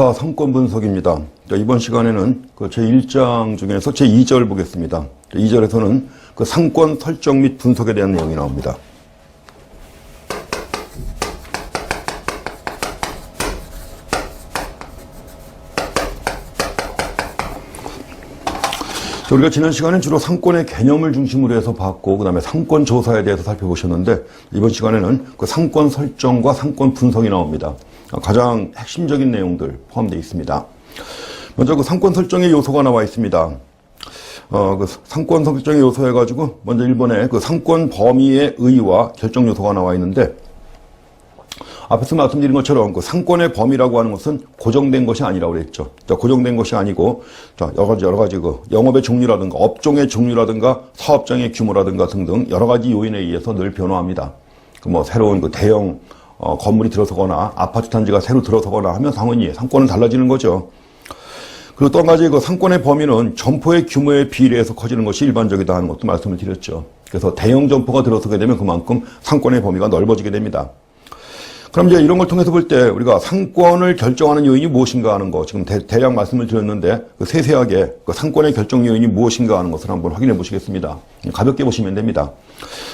자, 상권 분석입니다. 자, 이번 시간에는 그 제1장 중에서 제2절 보겠습니다. 2절에서는 그 상권 설정 및 분석에 대한 내용이 나옵니다. 자, 우리가 지난 시간엔 주로 상권의 개념을 중심으로 해서 봤고, 그 다음에 상권 조사에 대해서 살펴보셨는데, 이번 시간에는 그 상권 설정과 상권 분석이 나옵니다. 가장 핵심적인 내용들 포함되어 있습니다. 먼저 그 상권 설정의 요소가 나와 있습니다. 그 상권 설정의 요소 해가지고, 먼저 1번에 그 상권 범위의 의의와 결정 요소가 나와 있는데, 앞에서 말씀드린 것처럼 그 상권의 범위라고 하는 것은 고정된 것이 아니라고 그랬죠. 자, 고정된 것이 아니고, 자, 여러 가지 그 영업의 종류라든가, 업종의 종류라든가, 사업장의 규모라든가 등등 여러 가지 요인에 의해서 늘 변화합니다. 그 뭐 새로운 그 대형 건물이 들어서거나 아파트 단지가 새로 들어서거나 하면 당연히 상권은 달라지는 거죠. 그리고 또 한 가지 그 상권의 범위는 점포의 규모에 비례해서 커지는 것이 일반적이다 하는 것도 말씀을 드렸죠. 그래서 대형 점포가 들어서게 되면 그만큼 상권의 범위가 넓어지게 됩니다. 그럼 이제 이런 걸 통해서 볼 때 우리가 상권을 결정하는 요인이 무엇인가 하는 거 지금 대략 말씀을 드렸는데 그 세세하게 그 상권의 결정 요인이 무엇인가 하는 것을 한번 확인해 보시겠습니다. 가볍게 보시면 됩니다.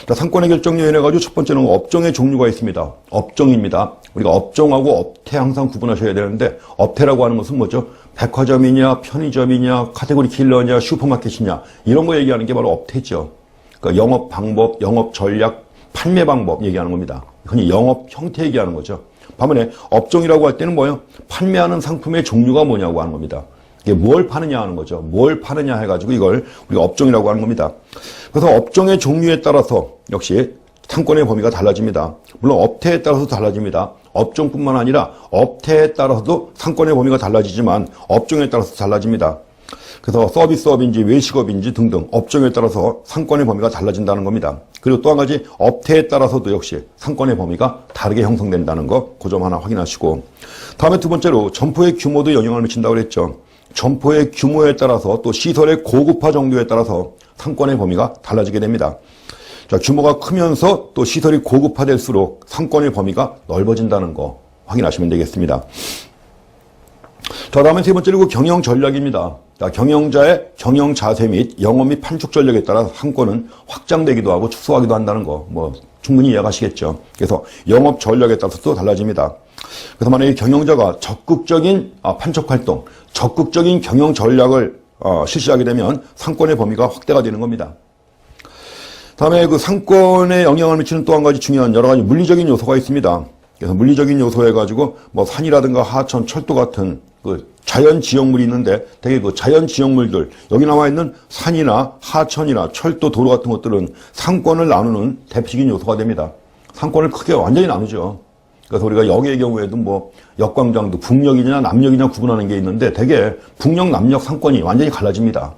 자, 상권의 결정 요인 해가지고 첫 번째는 업종의 종류가 있습니다. 업종입니다. 우리가 업종하고 업태 항상 구분하셔야 되는데 업태라고 하는 것은 뭐죠? 백화점이냐, 편의점이냐, 카테고리 킬러냐, 슈퍼마켓이냐 이런 거 얘기하는 게 바로 업태죠. 그러니까 영업 방법, 영업 전략, 판매 방법 얘기하는 겁니다. 흔히 영업 형태 얘기하는 거죠. 반면에 업종이라고 할 때는 뭐예요? 판매하는 상품의 종류가 뭐냐고 하는 겁니다. 이게 뭘 파느냐 하는 거죠. 뭘 파느냐 해가지고 이걸 우리가 업종이라고 하는 겁니다. 그래서 업종의 종류에 따라서 역시 상권의 범위가 달라집니다. 물론 업태에 따라서 달라집니다. 업종뿐만 아니라 업태에 따라서도 상권의 범위가 달라지지만 업종에 따라서 달라집니다. 그래서 서비스업인지 외식업인지 등등 업종에 따라서 상권의 범위가 달라진다는 겁니다. 그리고 또 한 가지 업태에 따라서도 역시 상권의 범위가 다르게 형성된다는 거, 그 점 하나 확인하시고. 다음에 두 번째로 점포의 규모도 영향을 미친다고 그랬죠. 점포의 규모에 따라서 또 시설의 고급화 정도에 따라서 상권의 범위가 달라지게 됩니다. 자, 규모가 크면서 또 시설이 고급화될수록 상권의 범위가 넓어진다는 거 확인하시면 되겠습니다. 자, 다음에 세 번째로 경영 전략입니다. 자, 경영자의 경영 자세 및 영업 및 판촉 전략에 따라 상권은 확장되기도 하고 축소하기도 한다는 거, 뭐, 충분히 이해가시겠죠. 그래서 영업 전략에 따라서 또 달라집니다. 그래서 만약에 경영자가 적극적인 판촉 활동, 적극적인 경영 전략을 실시하게 되면 상권의 범위가 확대가 되는 겁니다. 다음에 그 상권에 영향을 미치는 또 한 가지 중요한 여러 가지 물리적인 요소가 있습니다. 그래서 물리적인 요소 해가지고 뭐 산이라든가 하천, 철도 같은 그 자연 지역물이 있는데 되게 그 자연 지역물들 여기 나와 있는 산이나 하천이나 철도, 도로 같은 것들은 상권을 나누는 대표적인 요소가 됩니다. 상권을 크게 완전히 나누죠. 그래서 우리가 역의 경우에도 뭐 역광장도 북역이냐 남역이냐 구분하는 게 있는데 되게 북역, 남역 상권이 완전히 갈라집니다.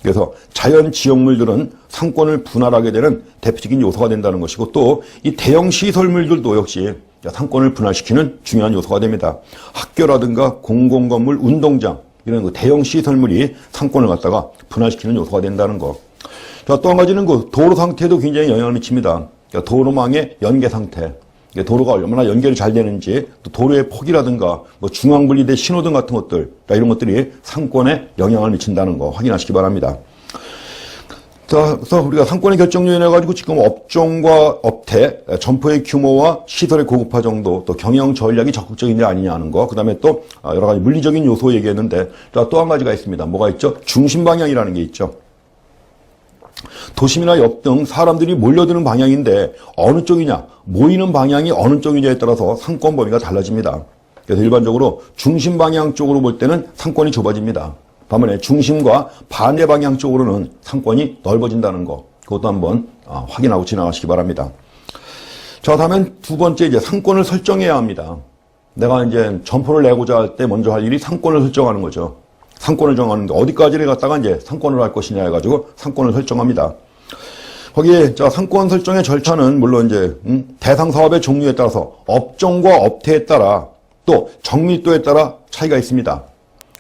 그래서 자연 지역물들은 상권을 분할하게 되는 대표적인 요소가 된다는 것이고 또 이 대형 시설물들도 역시 상권을 분할시키는 중요한 요소가 됩니다. 학교라든가 공공건물, 운동장 이런 그 대형 시설물이 상권을 갖다가 분할시키는 요소가 된다는 거. 자, 또 한 가지는 그 도로 상태도 굉장히 영향을 미칩니다. 그러니까 도로망의 연계 상태. 도로가 얼마나 연결이 잘 되는지, 또 도로의 폭이라든가, 뭐 중앙분리대 신호등 같은 것들, 이런 것들이 상권에 영향을 미친다는 거 확인하시기 바랍니다. 자, 그래서 우리가 상권의 결정 요인해 가지고 지금 업종과 업태, 점포의 규모와 시설의 고급화 정도, 또 경영 전략이 적극적인지 아니냐 하는 거, 그 다음에 또 여러 가지 물리적인 요소 얘기했는데, 자, 또 한 가지가 있습니다. 뭐가 있죠? 중심 방향이라는 게 있죠. 도심이나 역 등 사람들이 몰려드는 방향인데 어느 쪽이냐, 모이는 방향이 어느 쪽이냐에 따라서 상권 범위가 달라집니다. 그래서 일반적으로 중심 방향 쪽으로 볼 때는 상권이 좁아집니다. 반면에 중심과 반대 방향 쪽으로는 상권이 넓어진다는 거, 그것도 한번 확인하고 지나가시기 바랍니다. 자, 다음엔 두 번째 이제 상권을 설정해야 합니다. 내가 이제 점포를 내고자 할 때 먼저 할 일이 상권을 설정하는 거죠. 상권을 정하는데 어디까지를 갖다가 이제 상권을 할 것이냐 해가지고 상권을 설정합니다. 거기에 자 상권 설정의 절차는 물론 이제 대상 사업의 종류에 따라서 업종과 업태에 따라 또 정밀도에 따라 차이가 있습니다.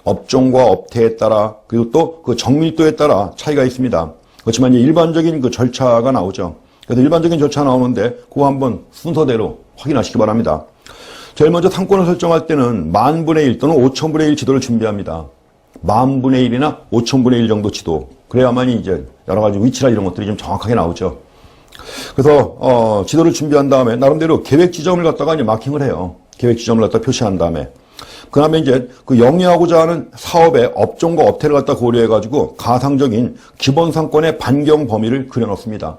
업종과 업태에 따라 그리고 또 그 정밀도에 따라 차이가 있습니다. 그렇지만 이제 일반적인 그 절차가 나오죠. 그래서 일반적인 절차 나오는데 그거 한번 순서대로 확인하시기 바랍니다. 제일 먼저 상권을 설정할 때는 10,000분의 1 또는 5,000분의 1 지도를 준비합니다. 10,000분의 1이나 5,000분의 1 정도 지도. 그래야만 이제 여러 가지 위치나 이런 것들이 좀 정확하게 나오죠. 그래서 지도를 준비한 다음에 나름대로 계획 지점을 갖다가 이제 마킹을 해요. 계획 지점을 갖다 표시한 다음에 그 다음에 이제 그 영위하고자 하는 사업의 업종과 업태를 갖다 고려해가지고 가상적인 기본 상권의 반경 범위를 그려놓습니다.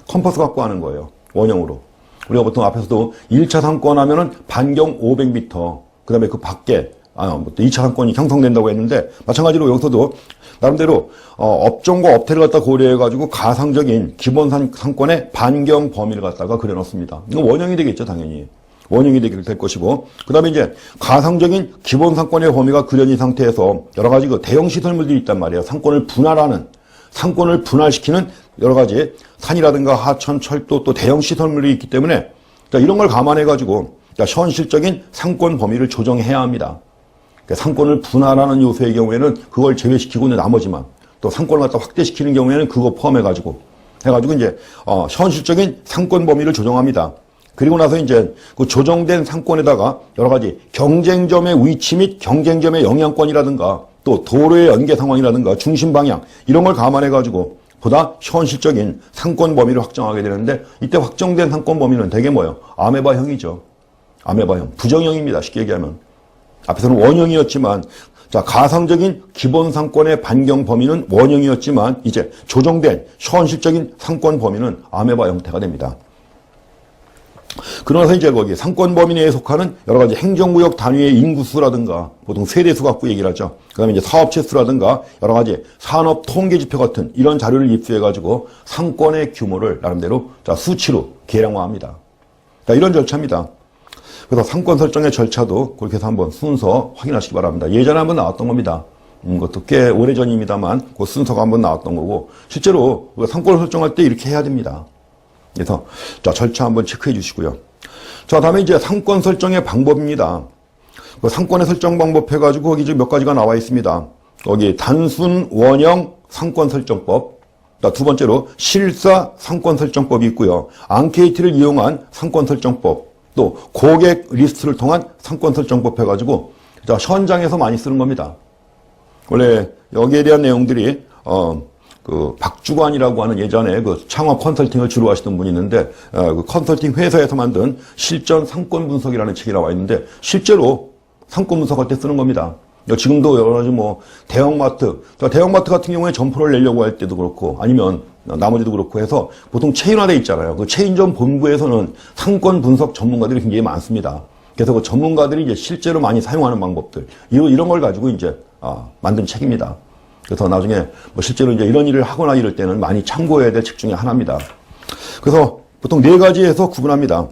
컴퍼스 갖고 하는 거예요. 원형으로. 우리가 보통 앞에서도 1차 상권 하면은 반경 500m, 그 다음에 그 밖에, 2차 상권이 형성된다고 했는데, 마찬가지로 여기서도 나름대로, 업종과 업태를 갖다 고려해가지고 가상적인 기본 상권의 반경 범위를 갖다가 그려놓습니다. 이건 원형이 되겠죠, 당연히. 원형이 될 것이고, 그 다음에 이제 가상적인 기본 상권의 범위가 그려진 상태에서 여러 가지 그 대형 시설물들이 있단 말이에요. 상권을 분할시키는 여러 가지 산이라든가 하천, 철도 또 대형 시설물이 있기 때문에 이런 걸 감안해가지고 현실적인 상권 범위를 조정해야 합니다. 상권을 분할하는 요소의 경우에는 그걸 제외시키고 나머지만 또 상권을 갖다 확대시키는 경우에는 그거 포함해가지고 이제 현실적인 상권 범위를 조정합니다. 그리고 나서 이제 그 조정된 상권에다가 여러 가지 경쟁점의 위치 및 경쟁점의 영향권이라든가 또 도로의 연계 상황이라든가 중심 방향 이런 걸 감안해가지고 보다 현실적인 상권 범위를 확정하게 되는데 이때 확정된 상권 범위는 대개 뭐예요? 아메바형이죠. 아메바형. 부정형입니다. 쉽게 얘기하면. 앞에서는 원형이었지만 자 가상적인 기본 상권의 반경 범위는 원형이었지만 이제 조정된 현실적인 상권 범위는 아메바 형태가 됩니다. 그러나서 이제 거기 상권 범위 내에 속하는 여러 가지 행정구역 단위의 인구수라든가 보통 세대수 갖고 얘기를 하죠. 그 다음에 이제 사업체 수라든가 여러 가지 산업 통계 지표 같은 이런 자료를 입수해가지고 상권의 규모를 나름대로 자 수치로 계량화합니다. 자, 이런 절차입니다. 그래서 상권 설정의 절차도 그렇게 해서 한번 순서 확인하시기 바랍니다. 예전에 한번 나왔던 겁니다. 그것도 꽤 오래전입니다만 그 순서가 한번 나왔던 거고 실제로 상권을 설정할 때 이렇게 해야 됩니다. 그래서 자 절차 한번 체크해 주시고요. 자 다음에 이제 상권 설정의 방법입니다. 그 상권의 설정 방법 해가지고 거기 몇 가지가 나와 있습니다. 거기 단순 원형 상권 설정법. 두 번째로 실사 상권 설정법이 있고요. 앙케이트를 이용한 상권 설정법. 또 고객 리스트를 통한 상권 설정법 해가지고 자 현장에서 많이 쓰는 겁니다. 원래 여기에 대한 내용들이 그 박주관이라고 하는 예전에 그 창업 컨설팅을 주로 하시던 분이 있는데 그 컨설팅 회사에서 만든 실전 상권 분석이라는 책이 나와 있는데 실제로 상권 분석할 때 쓰는 겁니다. 지금도 여러 가지 뭐 대형마트 같은 경우에 점포를 내려고 할 때도 그렇고 아니면 나머지도 그렇고 해서 보통 체인화돼 있잖아요. 그 체인점 본부에서는 상권 분석 전문가들이 굉장히 많습니다. 그래서 그 전문가들이 이제 실제로 많이 사용하는 방법들 이런 걸 가지고 이제 만든 책입니다. 그래서 나중에 뭐 실제로 이제 이런 일을 하거나 이럴 때는 많이 참고해야 될 책 중에 하나입니다. 그래서 보통 4가지에서 구분합니다.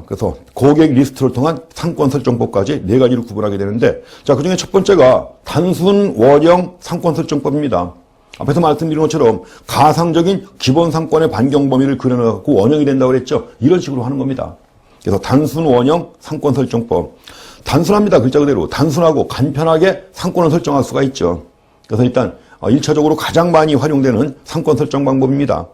그래서 고객 리스트를 통한 상권 설정법까지 4가지로 구분하게 되는데, 자, 그 중에 첫 번째가 단순 원형 상권 설정법입니다. 앞에서 말씀드린 것처럼 가상적인 기본 상권의 반경 범위를 그려놓고 원형이 된다고 그랬죠. 이런 식으로 하는 겁니다. 그래서 단순 원형 상권 설정법. 단순합니다. 글자 그대로. 단순하고 간편하게 상권을 설정할 수가 있죠. 그래서 일단 1차적으로 가장 많이 활용되는 상권 설정 방법입니다.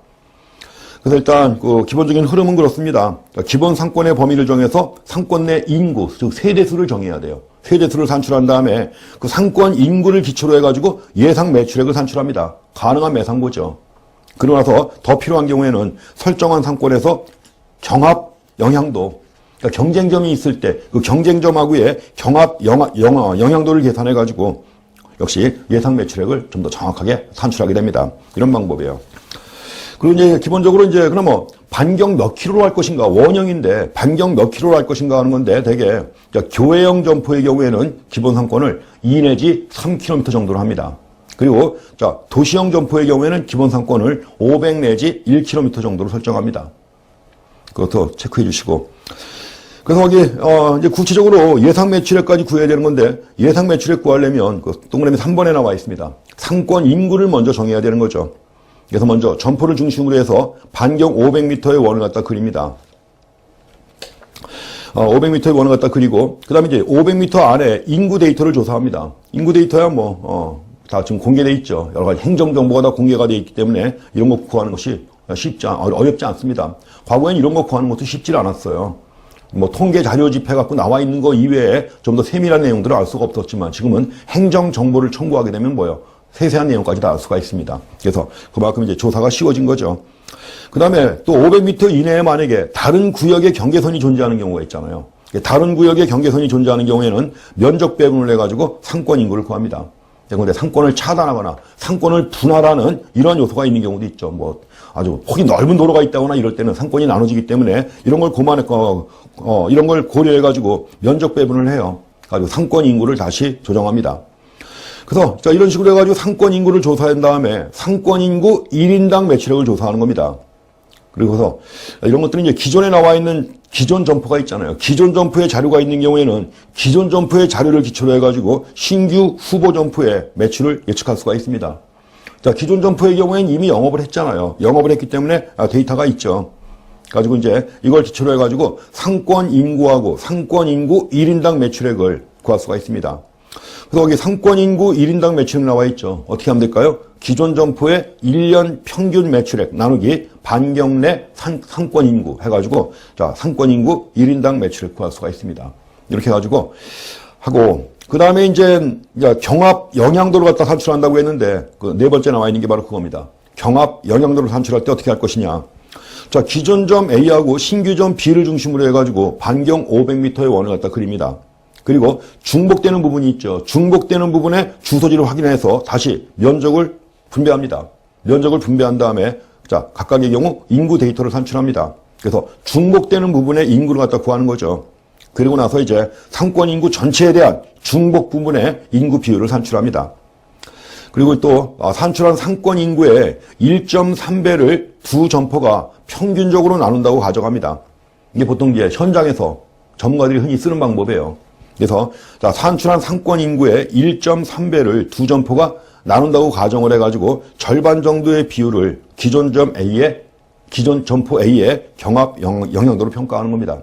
그래서 일단 그 기본적인 흐름은 그렇습니다. 기본 상권의 범위를 정해서 상권 내 인구, 즉 세대수를 정해야 돼요. 세대수를 산출한 다음에 그 상권 인구를 기초로 해가지고 예상 매출액을 산출합니다. 가능한 매상고죠. 그러고 나서 더 필요한 경우에는 설정한 상권에서 경합 영향도, 그러니까 경쟁점이 있을 때 그 경쟁점하고의 경합 영향도를 계산해가지고 역시 예상 매출액을 좀 더 정확하게 산출하게 됩니다. 이런 방법이에요. 그리고 이제 기본적으로 이제 그럼 뭐 반경 몇 킬로로 할 것인가, 원형인데 반경 몇 킬로로 할 것인가 하는 건데 대개 교외형 점포의 경우에는 기본 상권을 2 내지 3km 정도로 합니다. 그리고 자 도시형 점포의 경우에는 기본 상권을 500 내지 1km 정도로 설정합니다. 그것도 체크해 주시고. 그래서 거기 이제 구체적으로 예상 매출액까지 구해야 되는 건데 예상 매출액 구하려면 그 동그라미 3번에 나와 있습니다. 상권 인구를 먼저 정해야 되는 거죠. 그래서 먼저 점포를 중심으로 해서 반경 500m의 원을 갖다 그립니다. 500m의 원을 갖다 그리고 그 다음에 이제 500m 안에 인구 데이터를 조사합니다. 인구 데이터야 다 지금 공개돼 있죠. 여러 가지 행정 정보가 다 공개가 돼 있기 때문에 이런 거 구하는 것이 어렵지 않습니다. 과거엔 이런 거 구하는 것도 쉽지 않았어요. 뭐 통계 자료 집해갖고 나와 있는 거 이외에 좀 더 세밀한 내용들을 알 수가 없었지만 지금은 행정 정보를 청구하게 되면 뭐요? 세세한 내용까지 다 알 수가 있습니다. 그래서 그만큼 이제 조사가 쉬워진 거죠. 그 다음에 또 500m 이내에 만약에 다른 구역의 경계선이 존재하는 경우가 있잖아요. 다른 구역의 경계선이 존재하는 경우에는 면적 배분을 해가지고 상권 인구를 구합니다. 그런데 상권을 차단하거나 상권을 분할하는 이런 요소가 있는 경우도 있죠. 뭐 아주 폭이 넓은 도로가 있다거나 이럴 때는 상권이 나눠지기 때문에 이런 걸 이런 걸 고려해가지고 면적 배분을 해요. 가지고 상권 인구를 다시 조정합니다. 그래서 자 이런 식으로 해가지고 상권 인구를 조사한 다음에 상권 인구 1인당 매출액을 조사하는 겁니다. 그리고서 이런 것들은 이제 기존에 나와 있는 기존 점포가 있잖아요. 기존 점포의 자료가 있는 경우에는 기존 점포의 자료를 기초로 해가지고 신규 후보 점포의 매출을 예측할 수가 있습니다. 자, 기존 점포의 경우에는 이미 영업을 했잖아요. 영업을 했기 때문에 데이터가 있죠. 가지고 이제 이걸 기초로 해가지고 상권 인구하고 상권 인구 1인당 매출액을 구할 수가 있습니다. 그래서 여기 상권 인구 1인당 매출액 나와 있죠. 어떻게 하면 될까요? 기존 점포의 1년 평균 매출액 나누기 반경 내 상권 인구 해가지고 자 상권 인구 1인당 매출액 구할 수가 있습니다. 이렇게 해가지고 하고 그 다음에 이제 경합 영향도를 갖다 산출한다고 했는데 그 네 번째 나와 있는 게 바로 그겁니다. 경합 영향도를 산출할 때 어떻게 할 것이냐. 자 기존 점 A하고 신규 점 B를 중심으로 해가지고 반경 500m의 원을 갖다 그립니다. 그리고 중복되는 부분이 있죠. 중복되는 부분에 주소지를 확인해서 다시 면적을 분배합니다. 면적을 분배한 다음에 자 각각의 경우 인구 데이터를 산출합니다. 그래서 중복되는 부분의 인구를 갖다 구하는 거죠. 그리고 나서 이제 상권 인구 전체에 대한 중복 부분의 인구 비율을 산출합니다. 그리고 또 산출한 상권 인구의 1.3배를 두 점포가 평균적으로 나눈다고 가정합니다. 이게 보통 이제 현장에서 전문가들이 흔히 쓰는 방법이에요. 그래서 자, 산출한 상권 인구의 1.3배를 두 점포가 나눈다고 가정을 해가지고 절반 정도의 비율을 기존 점포 A의 경합 영향도로 평가하는 겁니다.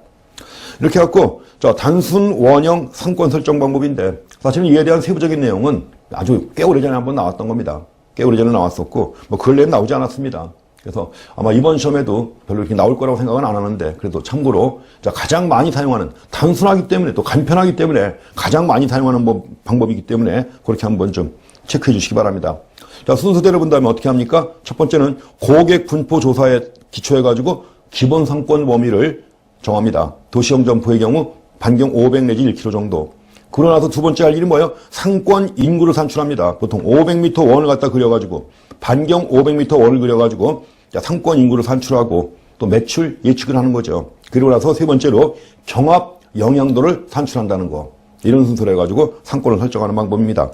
이렇게 해갖고 자, 단순 원형 상권 설정 방법인데 사실은 이에 대한 세부적인 내용은 아주 꽤 오래전에 한번 나왔던 겁니다. 꽤 오래전에 나왔었고 뭐 근래엔 나오지 않았습니다. 그래서 아마 이번 시험에도 별로 이렇게 나올 거라고 생각은 안 하는데 그래도 참고로 자, 가장 많이 사용하는 단순하기 때문에 또 간편하기 때문에 가장 많이 사용하는 방법이기 때문에 그렇게 한번 좀 체크해 주시기 바랍니다. 자, 순서대로 본다면 어떻게 합니까? 첫 번째는 고객 분포 조사에 기초해 가지고 기본 상권 범위를 정합니다. 도시형 점포의 경우 반경 500 내지 1km 정도. 그러고 나서 두 번째 할 일이 뭐예요? 상권 인구를 산출합니다. 보통 500m 원을 갖다 그려가지고 반경 500m 원을 그려가지고 상권 인구를 산출하고 또 매출 예측을 하는 거죠. 그리고 나서 세 번째로 경합 영향도를 산출한다는 거. 이런 순서로 해가지고 상권을 설정하는 방법입니다.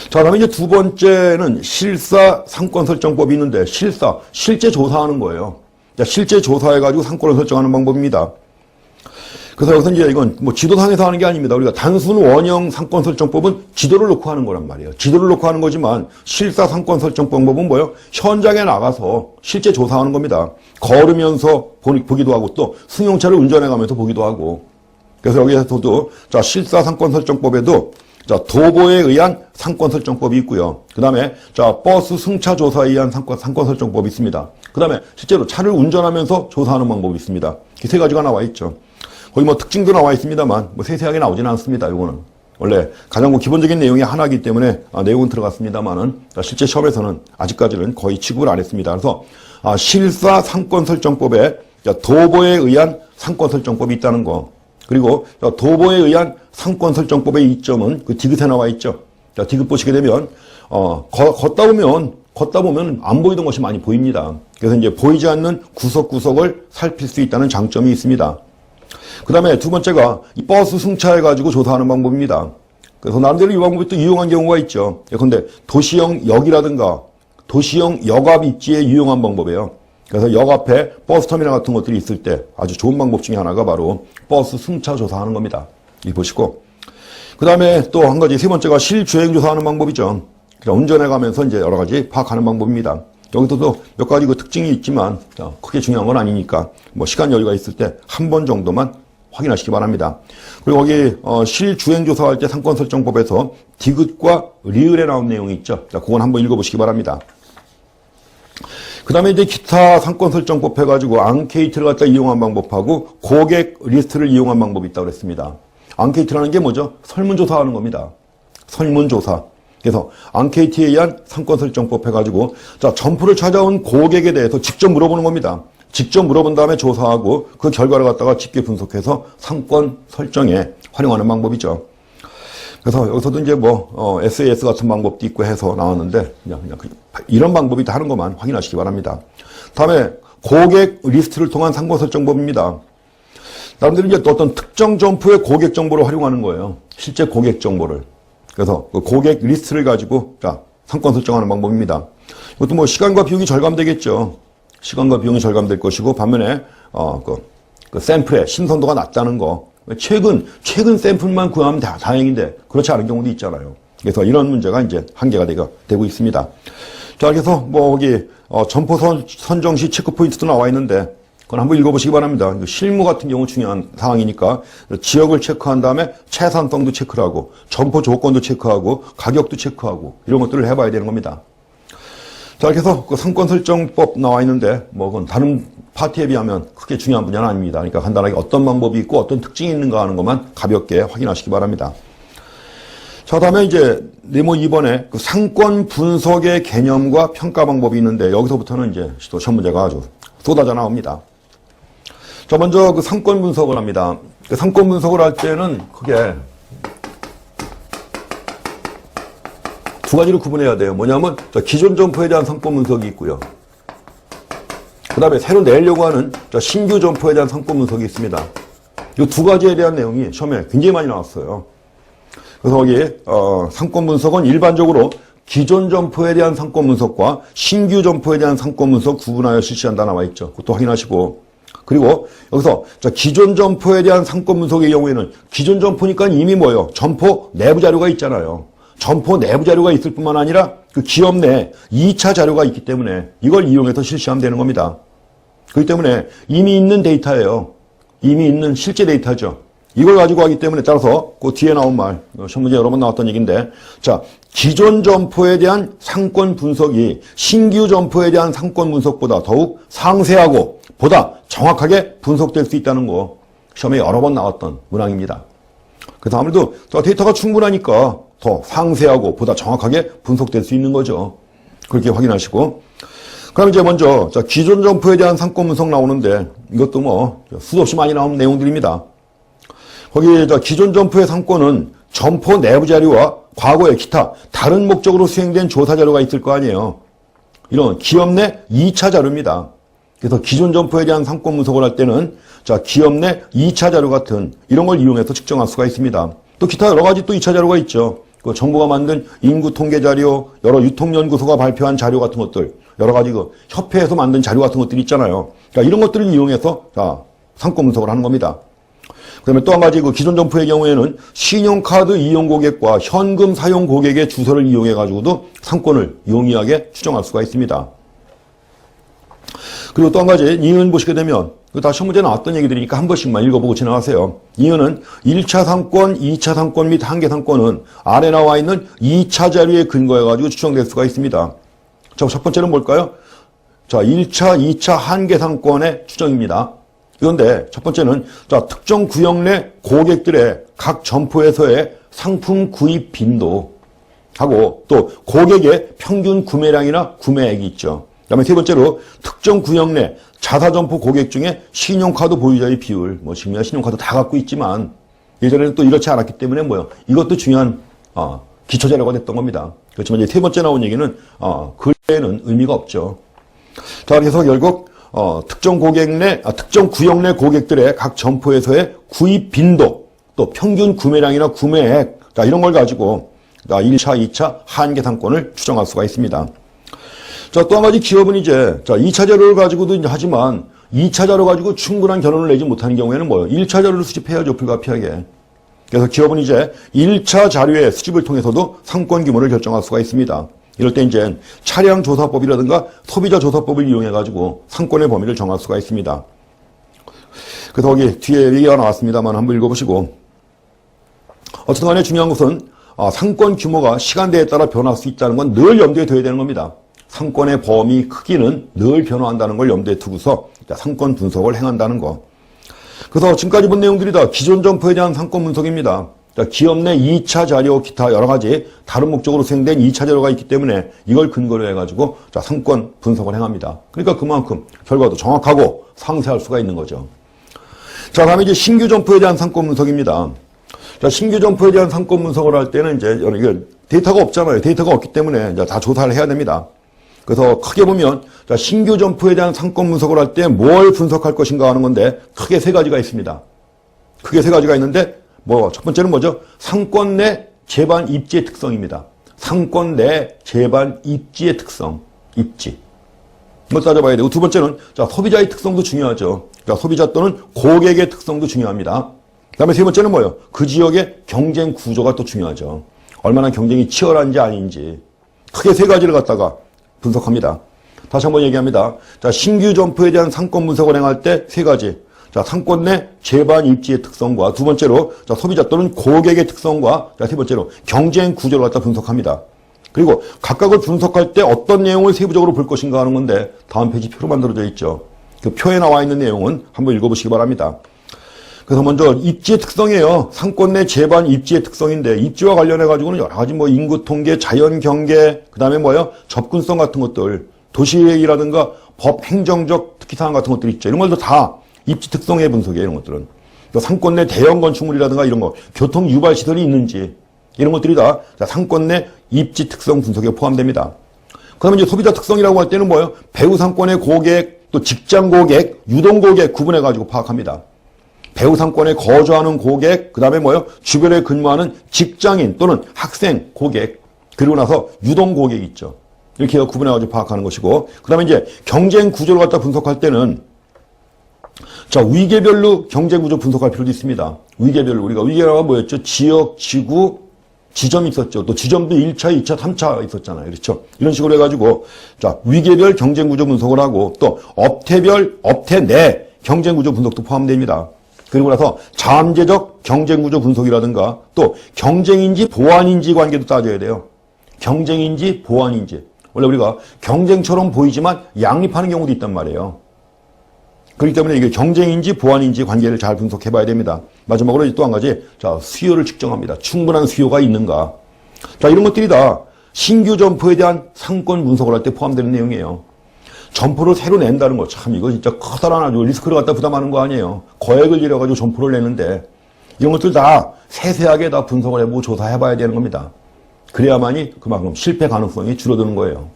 자, 그다음에 이제 두 번째는 실사 상권 설정법이 있는데 실제 조사하는 거예요. 자, 실제 조사해가지고 상권을 설정하는 방법입니다. 그래서 여기서 이제 이건 뭐 지도상에서 하는 게 아닙니다. 우리가 단순 원형 상권 설정법은 지도를 놓고 하는 거란 말이에요. 지도를 놓고 하는 거지만 실사 상권 설정 방법은 뭐예요? 현장에 나가서 실제 조사하는 겁니다. 걸으면서 보기도 하고 또 승용차를 운전해 가면서 보기도 하고. 그래서 여기에서도 자, 실사 상권 설정법에도 자, 도보에 의한 상권 설정법이 있고요. 그 다음에 자, 버스 승차 조사에 의한 상권 설정법이 있습니다. 그 다음에 실제로 차를 운전하면서 조사하는 방법이 있습니다. 이 세 가지가 나와 있죠. 거기 뭐 특징도 나와 있습니다만 뭐 세세하게 나오지는 않습니다. 이거는 원래 가장 기본적인 내용이 하나이기 때문에 내용은 들어갔습니다만은 실제 시험에서는 아직까지는 거의 취급을 안 했습니다. 그래서 실사 상권 설정법에 도보에 의한 상권 설정법이 있다는 거. 그리고 도보에 의한 상권 설정법의 이점은 그 디귿에 나와 있죠. 자, 디귿 보시게 되면 걷다 보면 안 보이던 것이 많이 보입니다. 그래서 이제 보이지 않는 구석구석을 살필 수 있다는 장점이 있습니다. 그 다음에 두 번째가 이 버스 승차해가지고 조사하는 방법입니다. 그래서 나름대로 이 방법이 또 유용한 경우가 있죠. 예컨대 도시형 역이라든가 도시형 역 앞 입지에 유용한 방법이에요. 그래서 역 앞에 버스터미널 같은 것들이 있을 때 아주 좋은 방법 중에 하나가 바로 버스 승차 조사하는 겁니다. 이 보시고. 그 다음에 또 한 가지 세 번째가 실주행 조사하는 방법이죠. 운전해 가면서 이제 여러 가지 파악하는 방법입니다. 여기서도 몇 가지 그 특징이 있지만 크게 중요한 건 아니니까 뭐 시간 여유가 있을 때 한 번 정도만 확인하시기 바랍니다. 그리고 거기 실주행 조사할 때 상권 설정법에서 디귿과 리을에 나온 내용이 있죠. 자, 그건 한번 읽어보시기 바랍니다. 그 다음에 이제 기타 상권 설정법 해가지고 앙케이트를 갖다 이용한 방법하고 고객 리스트를 이용한 방법이 있다고 그랬습니다. 앙케이트라는 게 뭐죠? 설문조사하는 겁니다. 설문조사. 그래서 앙케이트에 의한 상권 설정법 해가지고 자, 점포를 찾아온 고객에 대해서 직접 물어보는 겁니다. 직접 물어본 다음에 조사하고 그 결과를 갖다가 집계 분석해서 상권 설정에 활용하는 방법이죠. 그래서 여기서도 이제 SAS 같은 방법도 있고 해서 나왔는데 그냥 이런 방법이 다 하는 것만 확인하시기 바랍니다. 다음에 고객 리스트를 통한 상권 설정법입니다. 나름대로 이제 어떤 특정 점포의 고객 정보를 활용하는 거예요. 실제 고객 정보를. 그래서 그 고객 리스트를 가지고 자, 상권 설정하는 방법입니다. 이것도 시간과 비용이 절감되겠죠. 시간과 비용이 절감될 것이고 반면에 그 샘플의 신선도가 낮다는 거. 최근 샘플만 구하면 다행인데 그렇지 않은 경우도 있잖아요. 그래서 이런 문제가 이제 한계가 되고 있습니다. 자, 그래서 거기 점포 선정 시 체크 포인트도 나와 있는데 그건 한번 읽어보시기 바랍니다. 실무 같은 경우 중요한 사항이니까 지역을 체크한 다음에 채산성도 체크를 하고 점포 조건도 체크하고 가격도 체크하고 이런 것들을 해봐야 되는 겁니다. 자, 그래서 그 상권 설정법 나와 있는데 그건 다른 파트에 비하면 크게 중요한 분야는 아닙니다. 그러니까 간단하게 어떤 방법이 있고 어떤 특징이 있는가 하는 것만 가볍게 확인하시기 바랍니다. 자, 다음에 이제 네모 2번에 그 상권 분석의 개념과 평가 방법이 있는데 여기서부터는 이제 또 시험 문제가 아주 쏟아져 나옵니다. 자, 먼저 그 상권 분석을 합니다. 그 상권 분석을 할 때는 크게 두 가지로 구분해야 돼요. 뭐냐면 기존 점포에 대한 상권 분석이 있고요. 그 다음에 새로 내려고 하는 신규 점포에 대한 상권 분석이 있습니다. 이 두 가지에 대한 내용이 시험에 굉장히 많이 나왔어요. 그래서 여기 상권 분석은 일반적으로 기존 점포에 대한 상권 분석과 신규 점포에 대한 상권 분석 구분하여 실시한다 나와 있죠. 그것도 확인하시고. 그리고 여기서 기존 점포에 대한 상권 분석의 경우에는 기존 점포니까 이미 뭐예요? 점포 내부 자료가 있잖아요. 점포 내부 자료가 있을 뿐만 아니라 그 기업 내 2차 자료가 있기 때문에 이걸 이용해서 실시하면 되는 겁니다. 그렇기 때문에 이미 있는 데이터예요. 이미 있는 실제 데이터죠. 이걸 가지고 하기 때문에 따라서 그 뒤에 나온 말, 시험 문제 여러 번 나왔던 얘기인데, 자, 기존 점포에 대한 상권 분석이 신규 점포에 대한 상권 분석보다 더욱 상세하고 보다 정확하게 분석될 수 있다는 거 시험에 여러 번 나왔던 문항입니다. 그래서 아무래도 데이터가 충분하니까 더 상세하고 보다 정확하게 분석될 수 있는 거죠. 그렇게 확인하시고. 그럼 이제 먼저 기존 점포에 대한 상권 분석 나오는데 이것도 수도 없이 많이 나오는 내용들입니다. 거기 기존 점포의 상권은 점포 내부 자료와 과거의 기타 다른 목적으로 수행된 조사 자료가 있을 거 아니에요. 이런 기업 내 2차 자료입니다. 그래서 기존 점포에 대한 상권 분석을 할 때는 기업 내 2차 자료 같은 이런 걸 이용해서 측정할 수가 있습니다. 또 기타 여러 가지 또 2차 자료가 있죠. 그 정부가 만든 인구 통계 자료, 여러 유통연구소가 발표한 자료 같은 것들, 여러 가지 그 협회에서 만든 자료 같은 것들이 있잖아요. 그러니까 이런 것들을 이용해서 상권 분석을 하는 겁니다. 그다음에 또 한 가지 그 기존 점포의 경우에는 신용카드 이용 고객과 현금 사용 고객의 주소를 이용해 가지고도 상권을 용이하게 추정할 수가 있습니다. 그리고 또 한 가지 이은 보시게 되면 다 시험 문제 나왔던 얘기들이니까 한 번씩만 읽어보고 지나가세요. 이은은 1차 상권, 2차 상권 및 한계 상권은 아래 나와 있는 2차 자료에 근거해 가지고 추정될 수가 있습니다. 자, 첫 번째는 뭘까요? 자, 1차, 2차 한계 상권의 추정입니다. 그런데 첫 번째는 특정 구역 내 고객들의 각 점포에서의 상품 구입 빈도하고 또 고객의 평균 구매량이나 구매액이 있죠. 그다음에 세 번째로 특정 구역 내 자사점포 고객 중에 신용카드 보유자의 비율, 지금이야 신용카드 다 갖고 있지만 예전에는 또 이렇지 않았기 때문에 이것도 중요한 기초 자료가 됐던 겁니다. 그렇지만 이제 세 번째 나온 얘기는 글에는 의미가 없죠. 자, 그래서 결국 특정 구역 내 고객들의 각 점포에서의 구입 빈도, 또 평균 구매량이나 구매액, 이런 걸 가지고 1차, 2차 한계 상권을 추정할 수가 있습니다. 자, 또 한 가지 기업은 이제 2차 자료를 가지고도 이제 하지만 2차 자료 가지고 충분한 결론을 내지 못하는 경우에는 1차 자료를 수집해야죠, 불가피하게. 그래서 기업은 이제 1차 자료의 수집을 통해서도 상권 규모를 결정할 수가 있습니다. 이럴 때 이제 차량 조사법이라든가 소비자 조사법을 이용해 가지고 상권의 범위를 정할 수가 있습니다. 그래서 거기 뒤에 얘기가 나왔습니다만 한번 읽어보시고. 어쨌든 간에 중요한 것은 상권 규모가 시간대에 따라 변할 수 있다는 건 늘 염두에 둬야 되는 겁니다. 상권의 범위 크기는 늘 변화한다는 걸 염두에 두고서 상권 분석을 행한다는 거. 그래서 지금까지 본 내용들이 다 기존 점포에 대한 상권 분석입니다. 기업 내 2차 자료, 기타 여러 가지 다른 목적으로 수행된 2차 자료가 있기 때문에 이걸 근거로 해가지고 상권 분석을 행합니다. 그러니까 그만큼 결과도 정확하고 상세할 수가 있는 거죠. 자, 다음에 이제 신규 점포에 대한 상권 분석입니다. 자, 신규 점포에 대한 상권 분석을 할 때는 이제 이게 데이터가 없잖아요. 데이터가 없기 때문에 이제 다 조사를 해야 됩니다. 그래서 크게 보면 자, 신규 점포에 대한 상권 분석을 할 때 뭘 분석할 것인가 하는 건데 크게 세 가지가 있습니다. 크게 세 가지가 있는데 첫 번째는 뭐죠? 상권 내 재반 입지의 특성입니다. 상권 내 재반 입지의 특성, 입지. 따져봐야 되고, 두 번째는, 소비자의 특성도 중요하죠. 소비자 또는 고객의 특성도 중요합니다. 그 다음에 세 번째는 뭐예요? 그 지역의 경쟁 구조가 또 중요하죠. 얼마나 경쟁이 치열한지 아닌지. 크게 세 가지를 갖다가 분석합니다. 다시 한번 얘기합니다. 신규 점포에 대한 상권 분석을 행할 때 세 가지. 상권 내 재반 입지의 특성과 두 번째로 소비자 또는 고객의 특성과 세 번째로 경쟁 구조를 갖다 분석합니다. 그리고 각각을 분석할 때 어떤 내용을 세부적으로 볼 것인가 하는 건데 다음 페이지 표로 만들어져 있죠. 그 표에 나와 있는 내용은 한번 읽어보시기 바랍니다. 그래서 먼저 입지의 특성이에요. 상권 내 재반 입지의 특성인데 입지와 관련해가지고는 여러 가지 인구 통계, 자연 경계, 그 다음에 접근성 같은 것들, 도시계획이라든가 법 행정적 특기사항 같은 것들이 있죠. 이런 것도 다 입지 특성의 분석이에요, 이런 것들은. 또 상권 내 대형 건축물이라든가 이런 거, 교통 유발 시설이 있는지, 이런 것들이 다 상권 내 입지 특성 분석에 포함됩니다. 그 다음에 이제 소비자 특성이라고 할 때는 뭐예요? 배후 상권의 고객, 또 직장 고객, 유동 고객 구분해가지고 파악합니다. 배후 상권에 거주하는 고객, 그 다음에 주변에 근무하는 직장인 또는 학생 고객, 그리고 나서 유동 고객 있죠. 이렇게 구분해가지고 파악하는 것이고, 그 다음에 이제 경쟁 구조를 갖다 분석할 때는 위계별로 경쟁 구조 분석할 필요도 있습니다. 위계별로. 우리가 위계가 뭐였죠? 지역, 지구, 지점이 있었죠. 또 지점도 1차, 2차, 3차 있었잖아요. 그렇죠? 이런 식으로 해가지고, 위계별 경쟁 구조 분석을 하고, 또 업태별, 업태 내 경쟁 구조 분석도 포함됩니다. 그리고 나서 잠재적 경쟁 구조 분석이라든가, 또 경쟁인지 보완인지 관계도 따져야 돼요. 경쟁인지 보완인지. 원래 우리가 경쟁처럼 보이지만 양립하는 경우도 있단 말이에요. 그렇기 때문에 이게 경쟁인지 보완인지 관계를 잘 분석해 봐야 됩니다. 마지막으로 또 한 가지, 수요를 측정합니다. 충분한 수요가 있는가. 이런 것들이 다 신규 점포에 대한 상권 분석을 할 때 포함되는 내용이에요. 점포를 새로 낸다는 거, 참, 이거 진짜 커다란 아주 리스크를 갖다 부담하는 거 아니에요. 거액을 들여가지고 점포를 내는데, 이런 것들 다 세세하게 다 분석을 해보고 조사해 봐야 되는 겁니다. 그래야만이 그만큼 실패 가능성이 줄어드는 거예요.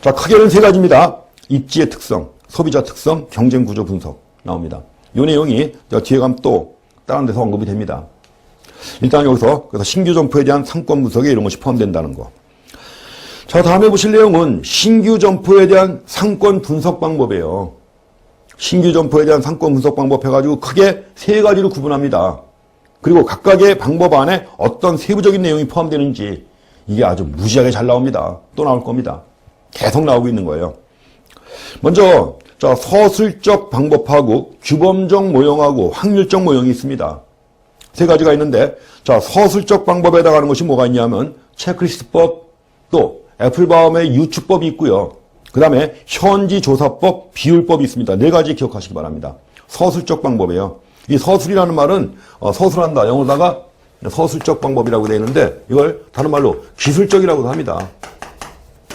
크게는 세 가지입니다. 입지의 특성, 소비자 특성, 경쟁 구조 분석 나옵니다. 이 내용이 뒤에 가면 또 다른 데서 언급이 됩니다. 일단 여기서 그래서 신규 점포에 대한 상권 분석에 이런 것이 포함된다는 거. 다음에 보실 내용은 신규 점포에 대한 상권 분석 방법이에요. 신규 점포에 대한 상권 분석 방법 해가지고 크게 세 가지로 구분합니다. 그리고 각각의 방법 안에 어떤 세부적인 내용이 포함되는지 이게 아주 무지하게 잘 나옵니다. 또 나올 겁니다. 계속 나오고 있는 거예요. 먼저 서술적 방법하고 규범적 모형하고 확률적 모형이 있습니다. 세 가지가 있는데 서술적 방법에 해당하는 것이 뭐가 있냐면 체크리스트법, 또 애플바움의 유추법이 있고요. 그 다음에 현지조사법, 비율법이 있습니다. 네 가지 기억하시기 바랍니다. 서술적 방법이에요. 이 서술이라는 말은 서술한다, 영어다가 서술적 방법이라고 되어 있는데 이걸 다른 말로 기술적이라고도 합니다.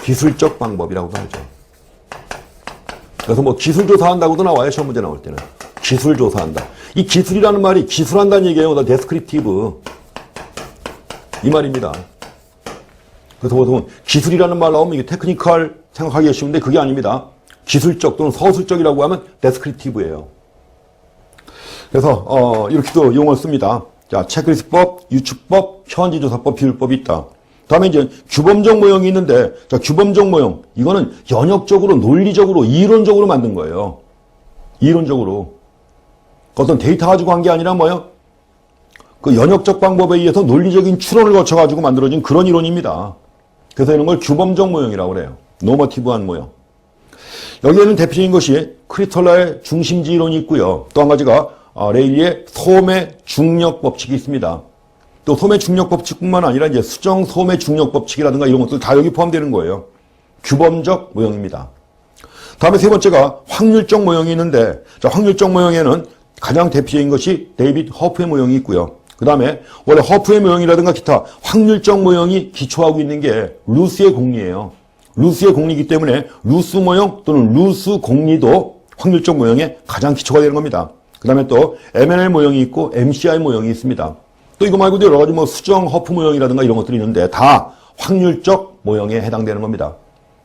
기술적 방법이라고도 하죠. 그래서 기술조사한다고도 나와요. 시험 문제 나올 때는. 기술조사한다. 이 기술이라는 말이 기술한다는 얘기예요. 데스크립티브. 이 말입니다. 그래서 보통 기술이라는 말 나오면 이게 테크니컬 생각하기가 쉬운데 그게 아닙니다. 기술적 또는 서술적이라고 하면 데스크립티브예요. 그래서 이렇게도 용어를 씁니다. 체크리스트법, 유추법, 현지조사법, 비율법이 있다. 다음에 이제 규범적 모형이 있는데, 규범적 모형. 이거는 연역적으로, 논리적으로, 이론적으로 만든 거예요. 이론적으로. 어떤 데이터 가지고 한 게 아니라 그 연역적 방법에 의해서 논리적인 추론을 거쳐가지고 만들어진 그런 이론입니다. 그래서 이런 걸 규범적 모형이라고 그래요. 노머티브한 모형. 여기에는 대표적인 것이 크리스톨라의 중심지 이론이 있고요. 또 한 가지가 레일리의 소매 중력 법칙이 있습니다. 또 소매 중력 법칙뿐만 아니라 이제 수정 소매 중력 법칙이라든가 이런 것들 다 여기 포함되는 거예요. 규범적 모형입니다. 다음에 세 번째가 확률적 모형이 있는데, 자, 확률적 모형에는 가장 대표적인 것이 데이빗 허프의 모형이 있고요. 그 다음에 원래 허프의 모형이라든가 기타 확률적 모형이 기초하고 있는 게 루스의 공리예요. 루스의 공리이기 때문에 루스 모형 또는 루스 공리도 확률적 모형의 가장 기초가 되는 겁니다. 그 다음에 또 MNL 모형이 있고 MCI 모형이 있습니다. 또 이거 말고도 여러 가지 뭐 수정 허프 모형이라든가 이런 것들이 있는데 다 확률적 모형에 해당되는 겁니다.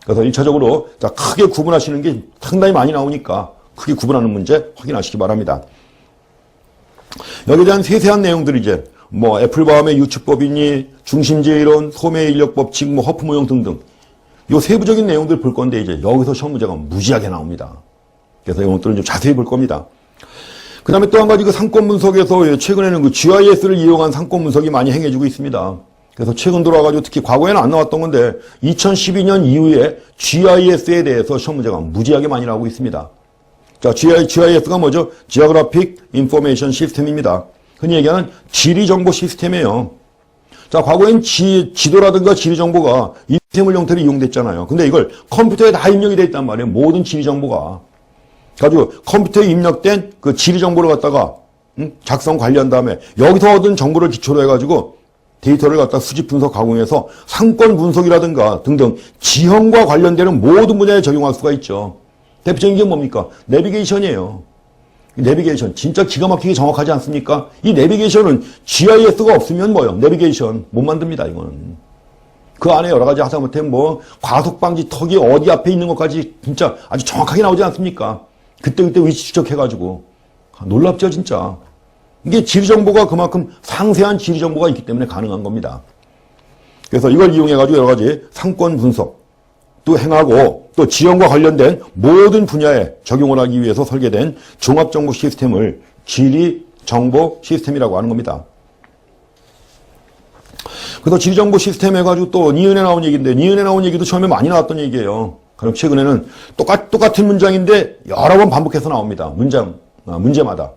그래서 1차적으로 자, 크게 구분하시는 게 상당히 많이 나오니까 크게 구분하는 문제 확인하시기 바랍니다. 여기에 대한 세세한 내용들이 이제 뭐 애플바움의 유축법이니 중심지의 이론, 소매의 인력 법칙, 뭐 허프 모형 등등 요 세부적인 내용들 볼 건데 이제 여기서 시험 문제가 무지하게 나옵니다. 그래서 이런 것들은 좀 자세히 볼 겁니다. 그 다음에 또 한 가지 그 상권 분석에서 최근에는 그 GIS를 이용한 상권 분석이 많이 행해지고 있습니다. 그래서 최근 들어와가지고 특히 과거에는 안 나왔던 건데 2012년 이후에 GIS에 대해서 시험 문제가 무지하게 많이 나오고 있습니다. 자, GIS가 뭐죠? Geographic Information System입니다. 흔히 얘기하는 지리정보 시스템이에요. 자, 과거엔 지도라든가 지리정보가 인쇄물 형태로 이용됐잖아요. 근데 이걸 컴퓨터에 다 입력이 돼 있단 말이에요. 모든 지리정보가. 가지고 컴퓨터에 입력된 그 지리정보를 갖다가 작성 관리한 다음에 여기서 얻은 정보를 기초로 해가지고 데이터를 갖다 수집 분석 가공해서 상권 분석이라든가 등등 지형과 관련되는 모든 분야에 적용할 수가 있죠. 대표적인 게 뭡니까? 내비게이션이에요. 내비게이션 진짜 기가 막히게 정확하지 않습니까? 이 내비게이션은 GIS가 없으면 뭐요? 내비게이션 못 만듭니다. 이거는. 그 안에 여러 가지 하다못해 뭐 과속방지 턱이 어디 앞에 있는 것까지 진짜 아주 정확하게 나오지 않습니까? 그때그때 위치 추적해가지고 놀랍죠 진짜. 이게 지리정보가 그만큼 상세한 지리정보가 있기 때문에 가능한 겁니다. 그래서 이걸 이용해가지고 여러 가지 상권 분석도 행하고 또 지형과 관련된 모든 분야에 적용을 하기 위해서 설계된 종합정보 시스템을 지리정보 시스템이라고 하는 겁니다. 그래서 지리정보 시스템 해가지고 또 니은에 나온 얘기인데 니은에 나온 얘기도 처음에 많이 나왔던 얘기예요. 그럼 최근에는 똑같은 문장인데 여러 번 반복해서 나옵니다. 문제마다.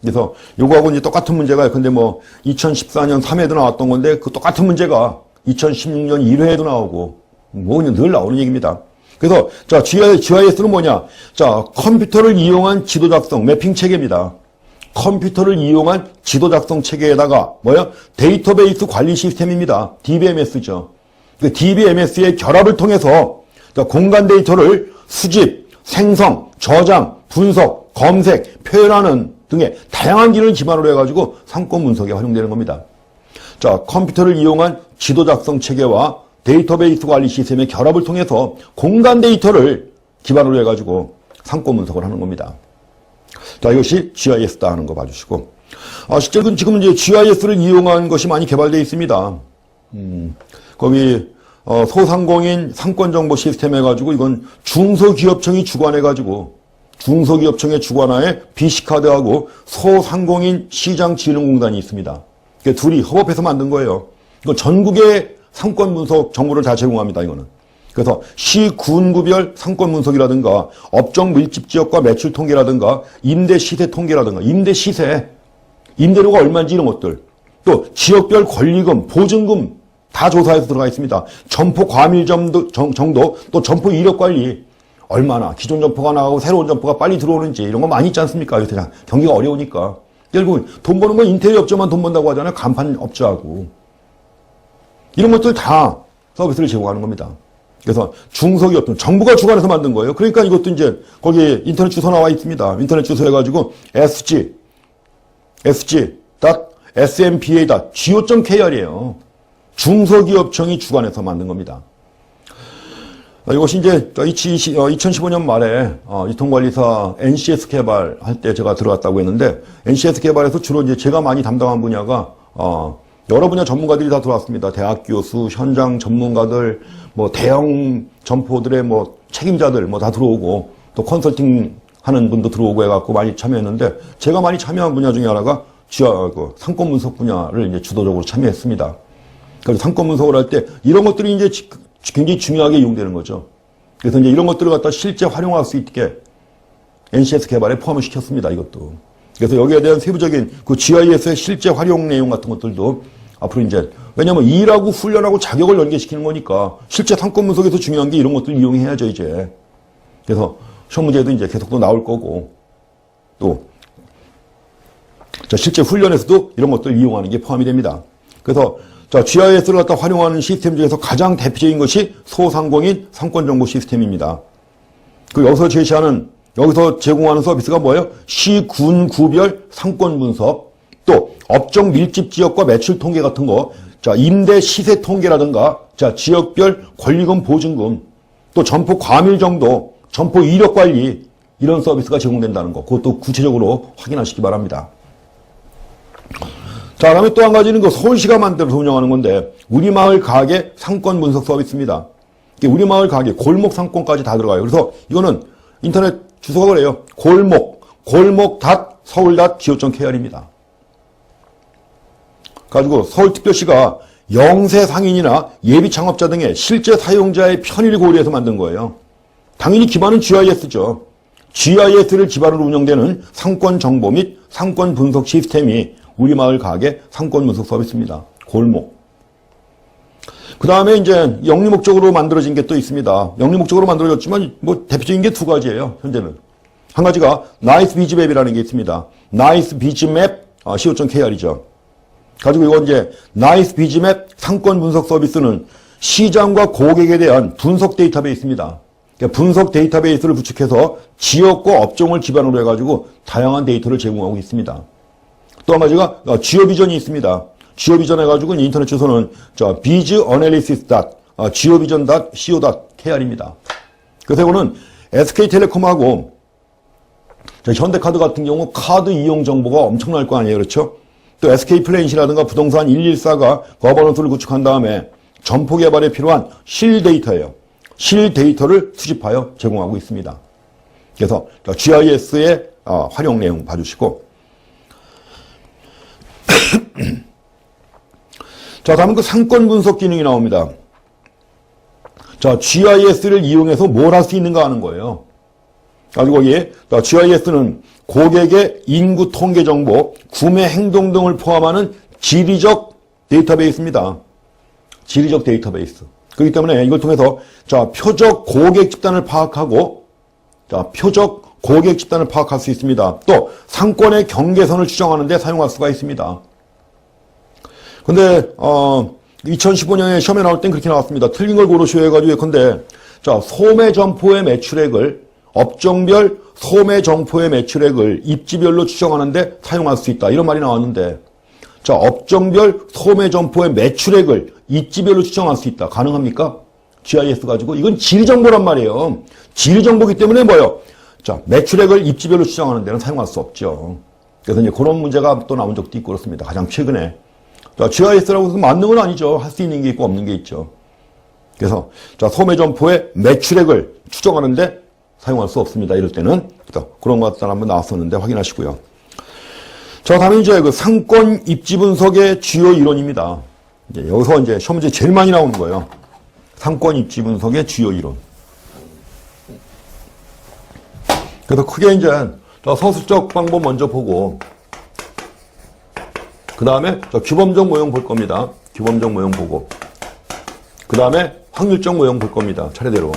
그래서 요거하고 이제 똑같은 문제가 근데 뭐 2014년 3회도 나왔던 건데 그 똑같은 문제가 2016년 1회에도 나오고 뭐 그냥 늘 나오는 얘기입니다. 그래서 자, GIS는 뭐냐? 자, 컴퓨터를 이용한 지도 작성 매핑 체계입니다. 컴퓨터를 이용한 지도 작성 체계에다가 뭐야? 데이터베이스 관리 시스템입니다. DBMS죠. 그 DBMS의 결합을 통해서 공간 데이터를 수집, 생성, 저장, 분석, 검색, 표현하는 등의 다양한 기능을 기반으로 해가지고 상권 분석에 활용되는 겁니다. 자, 컴퓨터를 이용한 지도 작성 체계와 데이터베이스 관리 시스템의 결합을 통해서 공간 데이터를 기반으로 해가지고 상권 분석을 하는 겁니다. 자, 이것이 GIS다 하는 거 봐주시고. 실제로 지금 이제 GIS를 이용한 것이 많이 개발되어 있습니다. 거기, 소상공인 상권정보 시스템 해가지고 이건 중소기업청이 주관해가지고 중소기업청의 주관하에 BC카드하고 소상공인 시장진흥공단이 있습니다. 둘이 협업해서 만든 거예요. 이거 전국의 상권 분석 정보를 다 제공합니다, 이거는. 그래서 시, 군구별 상권 분석이라든가 업종 밀집 지역과 매출 통계라든가 임대 시세 통계라든가 임대 시세, 임대료가 얼마인지 이런 것들. 또 지역별 권리금, 보증금 다 조사해서 들어가 있습니다. 점포 과밀 정도, 또 점포 이력 관리. 얼마나 기존 점포가 나가고 새로운 점포가 빨리 들어오는지 이런 거 많이 있지 않습니까? 요새 경기가 어려우니까. 결국 돈 버는 건 인테리어 업체만 돈 번다고 하잖아요. 간판 업체하고. 이런 것들 다 서비스를 제공하는 겁니다. 그래서 중소기업, 정부가 주관해서 만든 거예요. 그러니까 이것도 이제 거기 인터넷 주소 나와 있습니다. 인터넷 주소 해가지고 sg.smpa.go.kr이에요. 중소기업청이 주관해서 만든 겁니다. 이것이 이제 2015년 말에 유통관리사 NCS 개발할 때 제가 들어갔다고 했는데 NCS 개발에서 주로 이제 제가 많이 담당한 분야가 여러 분야 전문가들이 다 들어왔습니다. 대학 교수, 현장 전문가들, 뭐 대형 점포들의 뭐 책임자들 뭐 다 들어오고 또 컨설팅 하는 분도 들어오고 해갖고 많이 참여했는데 제가 많이 참여한 분야 중에 하나가 상권 분석 분야를 이제 주도적으로 참여했습니다. 그래서 상권 분석을 할 때 이런 것들이 이제 굉장히 중요하게 이용되는 거죠. 그래서 이제 이런 것들을 갖다 실제 활용할 수 있게 NCS 개발에 포함을 시켰습니다. 이것도. 그래서 여기에 대한 세부적인 그 GIS의 실제 활용 내용 같은 것들도 앞으로 이제, 왜냐면 일하고 훈련하고 자격을 연계시키는 거니까 실제 상권 분석에서 중요한 게 이런 것들 이용해야죠, 이제. 그래서 시험 문제도 이제 계속 또 나올 거고, 또, 자, 실제 훈련에서도 이런 것들을 이용하는 게 포함이 됩니다. 그래서, 자, GIS를 갖다 활용하는 시스템 중에서 가장 대표적인 것이 소상공인 상권정보 시스템입니다. 그 여기서 제공하는 서비스가 뭐예요? 시, 군, 구별 상권 분석, 또 업종 밀집 지역과 매출 통계 같은 거, 자, 임대 시세 통계라든가, 자, 지역별 권리금 보증금, 또 점포 과밀 정도, 점포 이력 관리, 이런 서비스가 제공된다는 거, 그것도 구체적으로 확인하시기 바랍니다. 자, 그다음에 또 한 가지는 그 서울시가 만들어서 운영하는 건데, 우리 마을 가게 상권 분석 서비스입니다. 우리 마을 가게, 골목 상권까지 다 들어가요. 그래서 이거는 인터넷 주소가 그래요. 골목.서울.go.kr입니다. 가지고 서울특별시가 영세 상인이나 예비 창업자 등의 실제 사용자의 편의를 고려해서 만든 거예요. 당연히 기반은 GIS죠. GIS를 기반으로 운영되는 상권 정보 및 상권 분석 시스템이 우리 마을 가게 상권 분석 서비스입니다. 골목. 그 다음에 이제 영리 목적으로 만들어진 게 또 있습니다. 영리 목적으로 만들어졌지만 뭐 대표적인 게 두 가지예요. 현재는. 한 가지가 나이스 비즈맵이라는 게 있습니다. 나이스 비즈맵 co.kr이죠. 가지고 이건 이제 나이스 비즈맵 상권 분석 서비스는 시장과 고객에 대한 분석 데이터베이스입니다. 그러니까 분석 데이터베이스를 구축해서 지역과 업종을 기반으로 해가지고 다양한 데이터를 제공하고 있습니다. 또 한 가지가 지오비전이 있습니다. 지오비전 해가지고 인터넷 주소는 bizanalysis.geovision.co.kr입니다. 그래서 이거는 SK텔레콤하고 현대카드 같은 경우 카드 이용 정보가 엄청날 거 아니에요. 그렇죠? 또 SK플래닛이라든가 부동산 114가 거버넌스를 구축한 다음에 점포 개발에 필요한 실 데이터예요. 실 데이터를 수집하여 제공하고 있습니다. 그래서 GIS의 활용 내용 봐주시고 자, 다음은 그 상권 분석 기능이 나옵니다. 자, GIS를 이용해서 뭘 할 수 있는가 하는 거예요. 가지고 거기에 GIS는 고객의 인구 통계 정보, 구매 행동 등을 포함하는 지리적 데이터베이스입니다. 지리적 데이터베이스. 그렇기 때문에 이걸 통해서 자, 표적 고객 집단을 파악하고 자, 표적 고객 집단을 파악할 수 있습니다. 또 상권의 경계선을 추정하는 데 사용할 수가 있습니다. 근데 2015년에 시험에 나올 땐 그렇게 나왔습니다. 틀린 걸 고르시오 해가지고 예컨대 자, 소매 점포의 매출액을 업종별 소매 점포의 매출액을 입지별로 추정하는데 사용할 수 있다. 이런 말이 나왔는데 자, 업종별 소매 점포의 매출액을 입지별로 추정할 수 있다. 가능합니까? GIS 가지고 이건 지리정보란 말이에요. 지리정보기 때문에 뭐예요? 자, 매출액을 입지별로 추정하는 데는 사용할 수 없죠. 그래서 이제 그런 문제가 또 나온 적도 있고 그렇습니다. 가장 최근에. 자, GIS라고 해서 맞는 건 아니죠. 할 수 있는 게 있고 없는 게 있죠. 그래서 자, 소매 점포의 매출액을 추정하는데 사용할 수 없습니다. 이럴 때는 그런 것들 한번 나왔었는데 확인하시고요. 자, 다음에 이제 그 상권 입지 분석의 주요 이론입니다. 이제 여기서 이제 시험 문제 제일 많이 나오는 거예요. 상권 입지 분석의 주요 이론. 그래서 크게 이제 서술적 방법 먼저 보고 그 다음에 규범적 모형 볼 겁니다. 규범적 모형 보고 그 다음에 확률적 모형 볼 겁니다. 차례대로.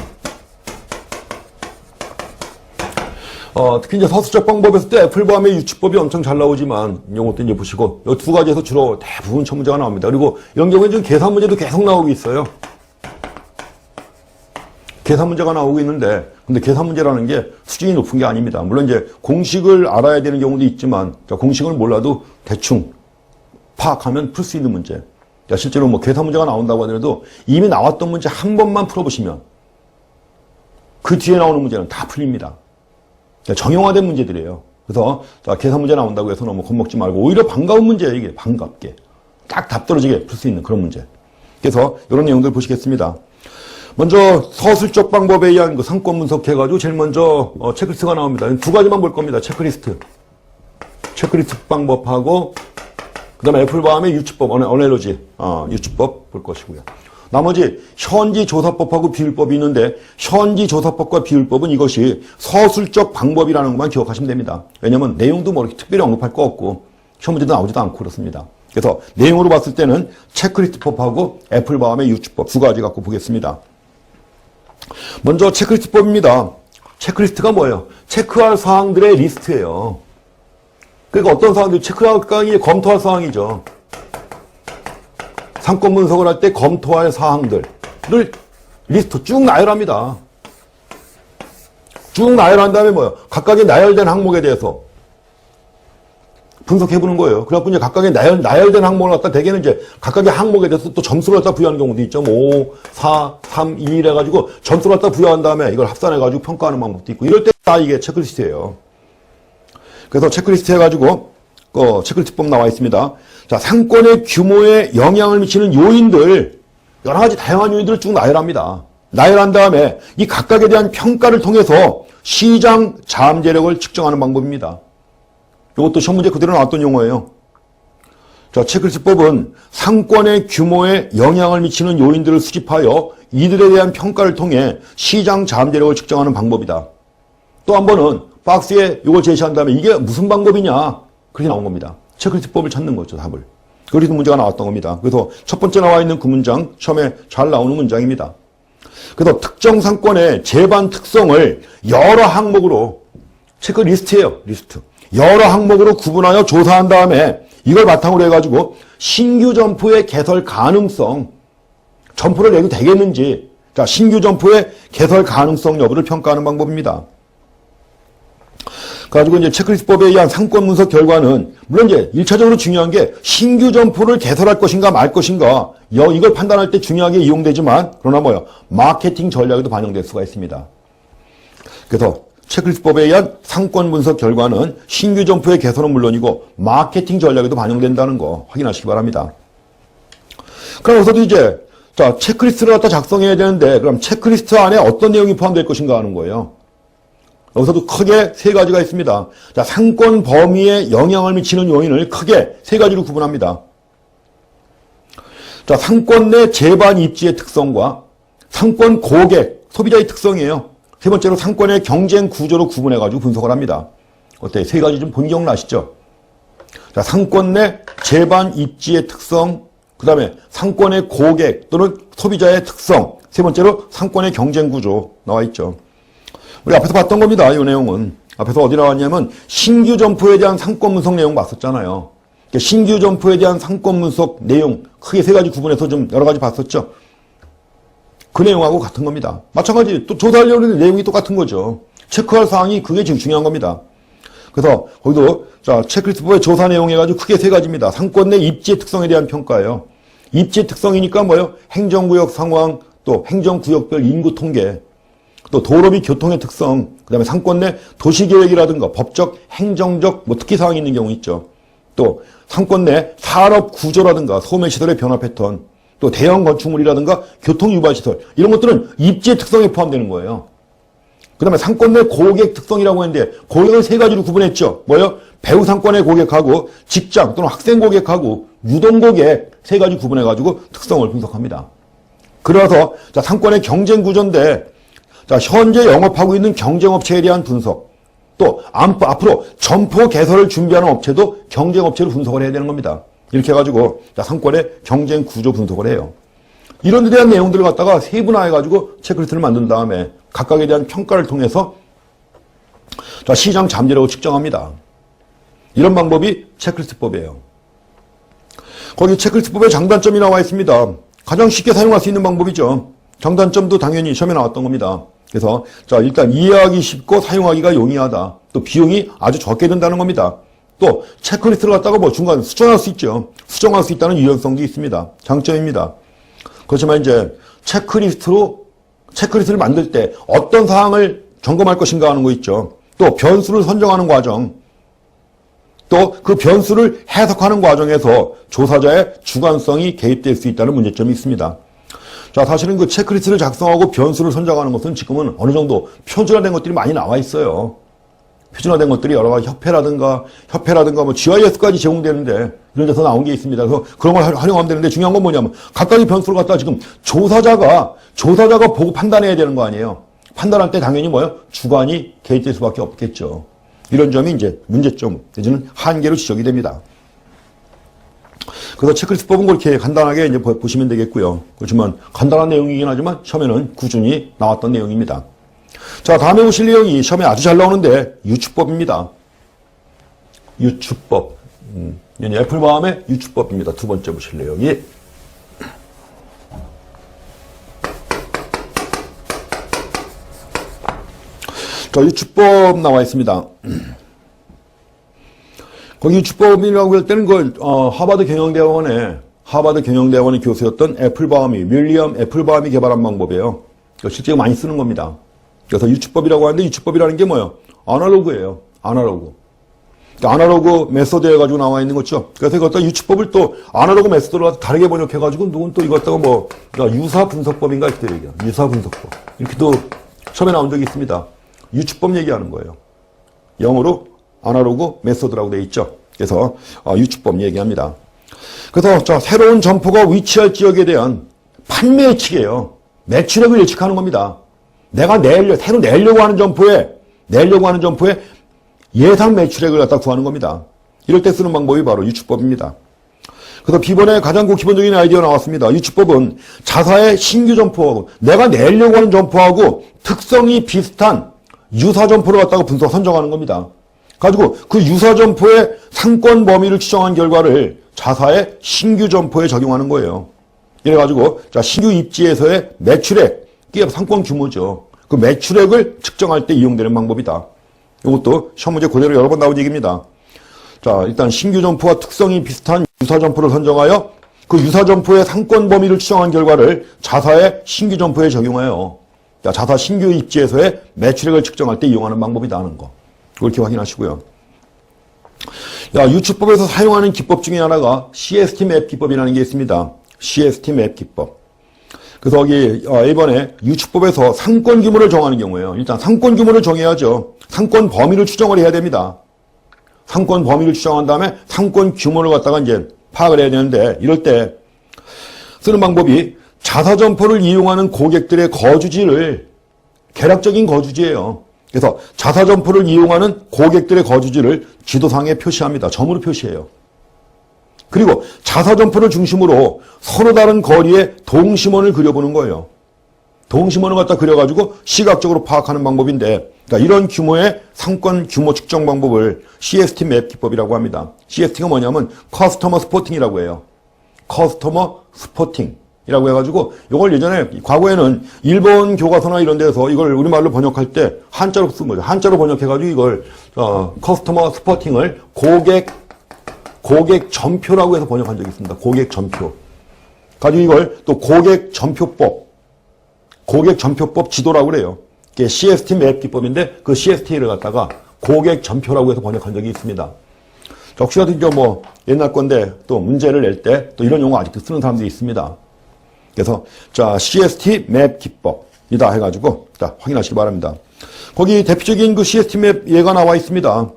특히 이제 서술적 방법에서 때 애플밤의 유추법이 엄청 잘 나오지만 이것도 이제 보시고 이 두 가지에서 주로 대부분 첫 문제가 나옵니다. 그리고 이런 경우에 지금 계산 문제도 계속 나오고 있어요. 계산 문제가 나오고 있는데 근데 계산 문제라는 게 수준이 높은 게 아닙니다. 물론 이제 공식을 알아야 되는 경우도 있지만 공식을 몰라도 대충 파악하면 풀 수 있는 문제. 실제로 뭐 계산 문제가 나온다고 하더라도 이미 나왔던 문제 한 번만 풀어보시면 그 뒤에 나오는 문제는 다 풀립니다. 정형화된 문제들이에요. 그래서 계산 문제 나온다고 해서 너무 겁먹지 말고 오히려 반가운 문제예요. 이게 반갑게 딱 답 떨어지게 풀 수 있는 그런 문제. 그래서 이런 내용들 보시겠습니다. 먼저 서술적 방법에 의한 그 상권 분석해가지고 제일 먼저 체크리스트가 나옵니다. 두 가지만 볼 겁니다. 체크리스트 방법하고 그 다음에 애플밤의 유추법, 어널로지, 유추법 볼 것이고요. 나머지 현지조사법하고 비율법이 있는데 현지조사법과 비율법은 이것이 서술적 방법이라는 것만 기억하시면 됩니다. 왜냐하면 내용도 뭐 이렇게 특별히 언급할 거 없고 시험 문제도 나오지도 않고 그렇습니다. 그래서 내용으로 봤을 때는 체크리스트법하고 애플바움의 유추법 두 가지 갖고 보겠습니다. 먼저 체크리스트법입니다. 체크리스트가 뭐예요? 체크할 사항들의 리스트예요. 그러니까 어떤 사항들이 체크할 사항이 검토할 사항이죠. 상권 분석을 할 때 검토할 사항들을 리스트 쭉 나열합니다. 쭉 나열한 다음에 뭐예요? 각각의 나열된 항목에 대해서 분석해보는 거예요. 그래갖고 이제 각각의 나열된 항목을 갖다 대개는 이제 각각의 항목에 대해서 또 점수를 갖다 부여하는 경우도 있죠. 5, 4, 3, 2 이래가지고 점수를 갖다 부여한 다음에 이걸 합산해가지고 평가하는 방법도 있고 이럴 때 다 이게 체크리스트예요. 그래서 체크리스트 해가지고 체크리스트법 나와 있습니다. 자, 상권의 규모에 영향을 미치는 요인들 여러 가지 다양한 요인들을 쭉 나열합니다. 나열한 다음에 이 각각에 대한 평가를 통해서 시장 잠재력을 측정하는 방법입니다. 이것도 시험 문제 그대로 나왔던 용어예요. 자, 체크리스트법은 상권의 규모에 영향을 미치는 요인들을 수집하여 이들에 대한 평가를 통해 시장 잠재력을 측정하는 방법이다. 또 한 번은 박스에 이걸 제시한 다음에 이게 무슨 방법이냐 그렇게 나온 겁니다. 체크리스트법을 찾는 거죠, 답을. 그래서 문제가 나왔던 겁니다. 그래서 첫 번째 나와 있는 그 문장 처음에 잘 나오는 문장입니다. 그래서 특정 상권의 재반 특성을 여러 항목으로 체크리스트예요, 리스트. 여러 항목으로 구분하여 조사한 다음에 이걸 바탕으로 해가지고 신규 점포의 개설 가능성, 점포를 내도 되겠는지, 자, 신규 점포의 개설 가능성 여부를 평가하는 방법입니다. 가지고 이제 체크리스트법에 의한 상권 분석 결과는 물론 이제 1차적으로 중요한 게 신규 점포를 개설할 것인가 말 것인가 이걸 판단할 때 중요하게 이용되지만 그러나 뭐요? 마케팅 전략에도 반영될 수가 있습니다. 그래서 체크리스트법에 의한 상권 분석 결과는 신규 점포의 개설은 물론이고 마케팅 전략에도 반영된다는 거 확인하시기 바랍니다. 그럼 여기서도 이제 자, 체크리스트를 갖다 작성해야 되는데 그럼 체크리스트 안에 어떤 내용이 포함될 것인가 하는 거예요. 여기서도 크게 세 가지가 있습니다. 자, 상권 범위에 영향을 미치는 요인을 크게 세 가지로 구분합니다. 자, 상권 내 재반 입지의 특성과 상권 고객, 소비자의 특성이에요. 세 번째로 상권의 경쟁 구조로 구분해가지고 분석을 합니다. 어때요? 세 가지 좀 본 기억나시죠? 자, 상권 내 재반 입지의 특성, 그 다음에 상권의 고객 또는 소비자의 특성, 세 번째로 상권의 경쟁 구조 나와 있죠. 우리 앞에서 봤던 겁니다. 이 내용은. 앞에서 어디 나왔냐면 신규 점포에 대한 상권 분석 내용 봤었잖아요. 그러니까 신규 점포에 대한 상권 분석 내용 크게 세 가지 구분해서 좀 여러 가지 봤었죠. 그 내용하고 같은 겁니다. 마찬가지 또 조사하려고 하는 내용이 똑같은 거죠. 체크할 사항이 그게 지금 중요한 겁니다. 그래서 거기도 자, 체크리스트법의 조사 내용 해가지고 크게 세 가지입니다. 상권 내 입지의 특성에 대한 평가예요. 입지의 특성이니까 뭐예요? 행정구역 상황, 또 행정구역별 인구 통계, 또 도로 및 교통의 특성, 그 다음에 상권 내 도시계획이라든가 법적, 행정적 특기 사항이 있는 경우 있죠. 또 상권 내 산업 구조라든가 소매시설의 변화 패턴, 또 대형 건축물이라든가 교통 유발시설 이런 것들은 입지의 특성에 포함되는 거예요. 그 다음에 상권 내 고객 특성이라고 했는데 고객을 세 가지로 구분했죠. 뭐예요? 배우 상권의 고객하고 직장 또는 학생 고객하고 유동 고객 세 가지 구분해가지고 특성을 분석합니다. 그래서 자, 상권의 경쟁 구조인데 자, 현재 영업하고 있는 경쟁업체에 대한 분석, 또 앞으로 점포 개설을 준비하는 업체도 경쟁업체로 분석을 해야 되는 겁니다. 이렇게 해가지고 자, 상권의 경쟁 구조 분석을 해요. 이런 데 대한 내용들을 갖다가 세분화해가지고 체크리스트를 만든 다음에 각각에 대한 평가를 통해서 자, 시장 잠재력을 측정합니다. 이런 방법이 체크리스트법이에요. 거기 체크리스트법의 장단점이 나와 있습니다. 가장 쉽게 사용할 수 있는 방법이죠. 장단점도 당연히 시험에 나왔던 겁니다. 그래서 자, 일단 이해하기 쉽고 사용하기가 용이하다. 또 비용이 아주 적게 든다는 겁니다. 또 체크리스트를 갖다가 뭐 중간에 수정할 수 있죠. 수정할 수 있다는 유연성도 있습니다. 장점입니다. 그렇지만 이제 체크리스트를 만들 때 어떤 사항을 점검할 것인가 하는 거 있죠. 또 변수를 선정하는 과정, 또 그 변수를 해석하는 과정에서 조사자의 주관성이 개입될 수 있다는 문제점이 있습니다. 자, 사실은 그 체크리스트를 작성하고 변수를 선정하는 것은 지금은 어느 정도 표준화된 것들이 많이 나와 있어요. 표준화된 것들이 여러 가지 협회라든가 뭐 GIS까지 제공되는데 이런 데서 나온 게 있습니다. 그래서 그런 걸 활용하면 되는데 중요한 건 뭐냐면 각각의 변수를 갖다가 지금 조사자가 보고 판단해야 되는 거 아니에요. 판단할 때 당연히 뭐예요? 주관이 개입될 수밖에 없겠죠. 이런 점이 이제 문제점 내지는 한계로 지적이 됩니다. 그래서 체크리스트법은 그렇게 간단하게 이제 보시면 되겠고요. 그렇지만 간단한 내용이긴 하지만 시험에는 꾸준히 나왔던 내용입니다. 자, 다음에 보실 내용이 시험에 아주 잘 나오는데 유추법입니다. 유추법. 애플바움의 유추법입니다. 두 번째 보실 내용이. 자, 유추법 나와 있습니다. 거기 유추법이라고 할 때는 하버드 경영대학원의 교수였던 윌리엄 애플바움이 개발한 방법이에요. 실제 많이 쓰는 겁니다. 그래서 유추법이라고 하는데 유추법이라는 게 뭐예요? 아날로그예요. 아날로그. 아날로그 메소드 해가지고 나와 있는 거죠. 그래서 이것도 유추법을 또 아날로그 메소드로 다르게 번역해가지고 누군 또 이것다가 유사 분석법인가 이렇게 얘기해요. 유사 분석법. 이렇게도 처음에 나온 적이 있습니다. 유추법 얘기하는 거예요. 영어로 아날로그 메소드라고 되어 있죠. 그래서 유추법 얘기합니다. 그래서 새로운 점포가 위치할 지역에 대한 판매 예측이에요. 매출액을 예측하는 겁니다. 내가 새로 내려고 하는 점포에 예상 매출액을 갖다 구하는 겁니다. 이럴 때 쓰는 방법이 바로 유추법입니다. 그래서 B번에 가장 기본적인 아이디어 나왔습니다. 유추법은 자사의 신규 점포하고 내가 내려고 하는 점포하고 특성이 비슷한 유사 점포를 갖다가 선정하는 겁니다. 가지고 그 유사 점포의 상권 범위를 추정한 결과를 자사의 신규 점포에 적용하는 거예요. 이래가지고 신규 입지에서의 매출액, 이게 상권 규모죠. 그 매출액을 측정할 때 이용되는 방법이다. 이것도 시험 문제 그대로 여러 번 나온 얘기입니다. 자, 일단 신규 점포와 특성이 비슷한 유사 점포를 선정하여 그 유사 점포의 상권 범위를 추정한 결과를 자사의 신규 점포에 적용하여 자사 신규 입지에서의 매출액을 측정할 때 이용하는 방법이다 하는 거. 그렇게 확인하시고요. 유추법에서 사용하는 기법 중에 하나가 CST 맵 기법이라는 게 있습니다. CST 맵 기법. 그래서 여기 이번에 유추법에서 상권 규모를 정하는 경우에요. 일단 상권 규모를 정해야죠. 상권 범위를 추정을 해야 됩니다. 상권 범위를 추정한 다음에 상권 규모를 갖다가 이제 파악을 해야 되는데 이럴 때 쓰는 방법이 자사 점포를 이용하는 고객들의 거주지를 개략적인 거주지예요. 그래서 자사 점포를 이용하는 고객들의 거주지를 지도상에 표시합니다. 점으로 표시해요. 그리고 자사 점포를 중심으로 서로 다른 거리에 동심원을 그려보는 거예요. 동심원을 갖다 그려가지고 시각적으로 파악하는 방법인데, 그러니까 이런 규모의 상권 규모 측정 방법을 CST 맵 기법이라고 합니다. CST가 뭐냐면 커스터머 스포팅이라고 해요. 커스터머 스포팅이라고 해가지고 이걸 예전에 과거에는 일본 교과서나 이런 데서 이걸 우리말로 번역할 때 한자로 쓴 거죠. 한자로 번역해가지고 이걸 커스터머 스포팅을 고객 전표라고 해서 번역한 적이 있습니다. 고객 전표. 가지고 이걸 또 고객 전표법 지도라고 그래요. 이게 CST 맵 기법인데 그 CST를 갖다가 고객 전표라고 해서 번역한 적이 있습니다. 혹시나 옛날 건데 또 문제를 낼 때 또 이런 용어 아직도 쓰는 사람들이 있습니다. 그래서 CST 맵 기법이다 해가지고 확인하시기 바랍니다. 거기 대표적인 그 CST 맵 예가 나와 있습니다.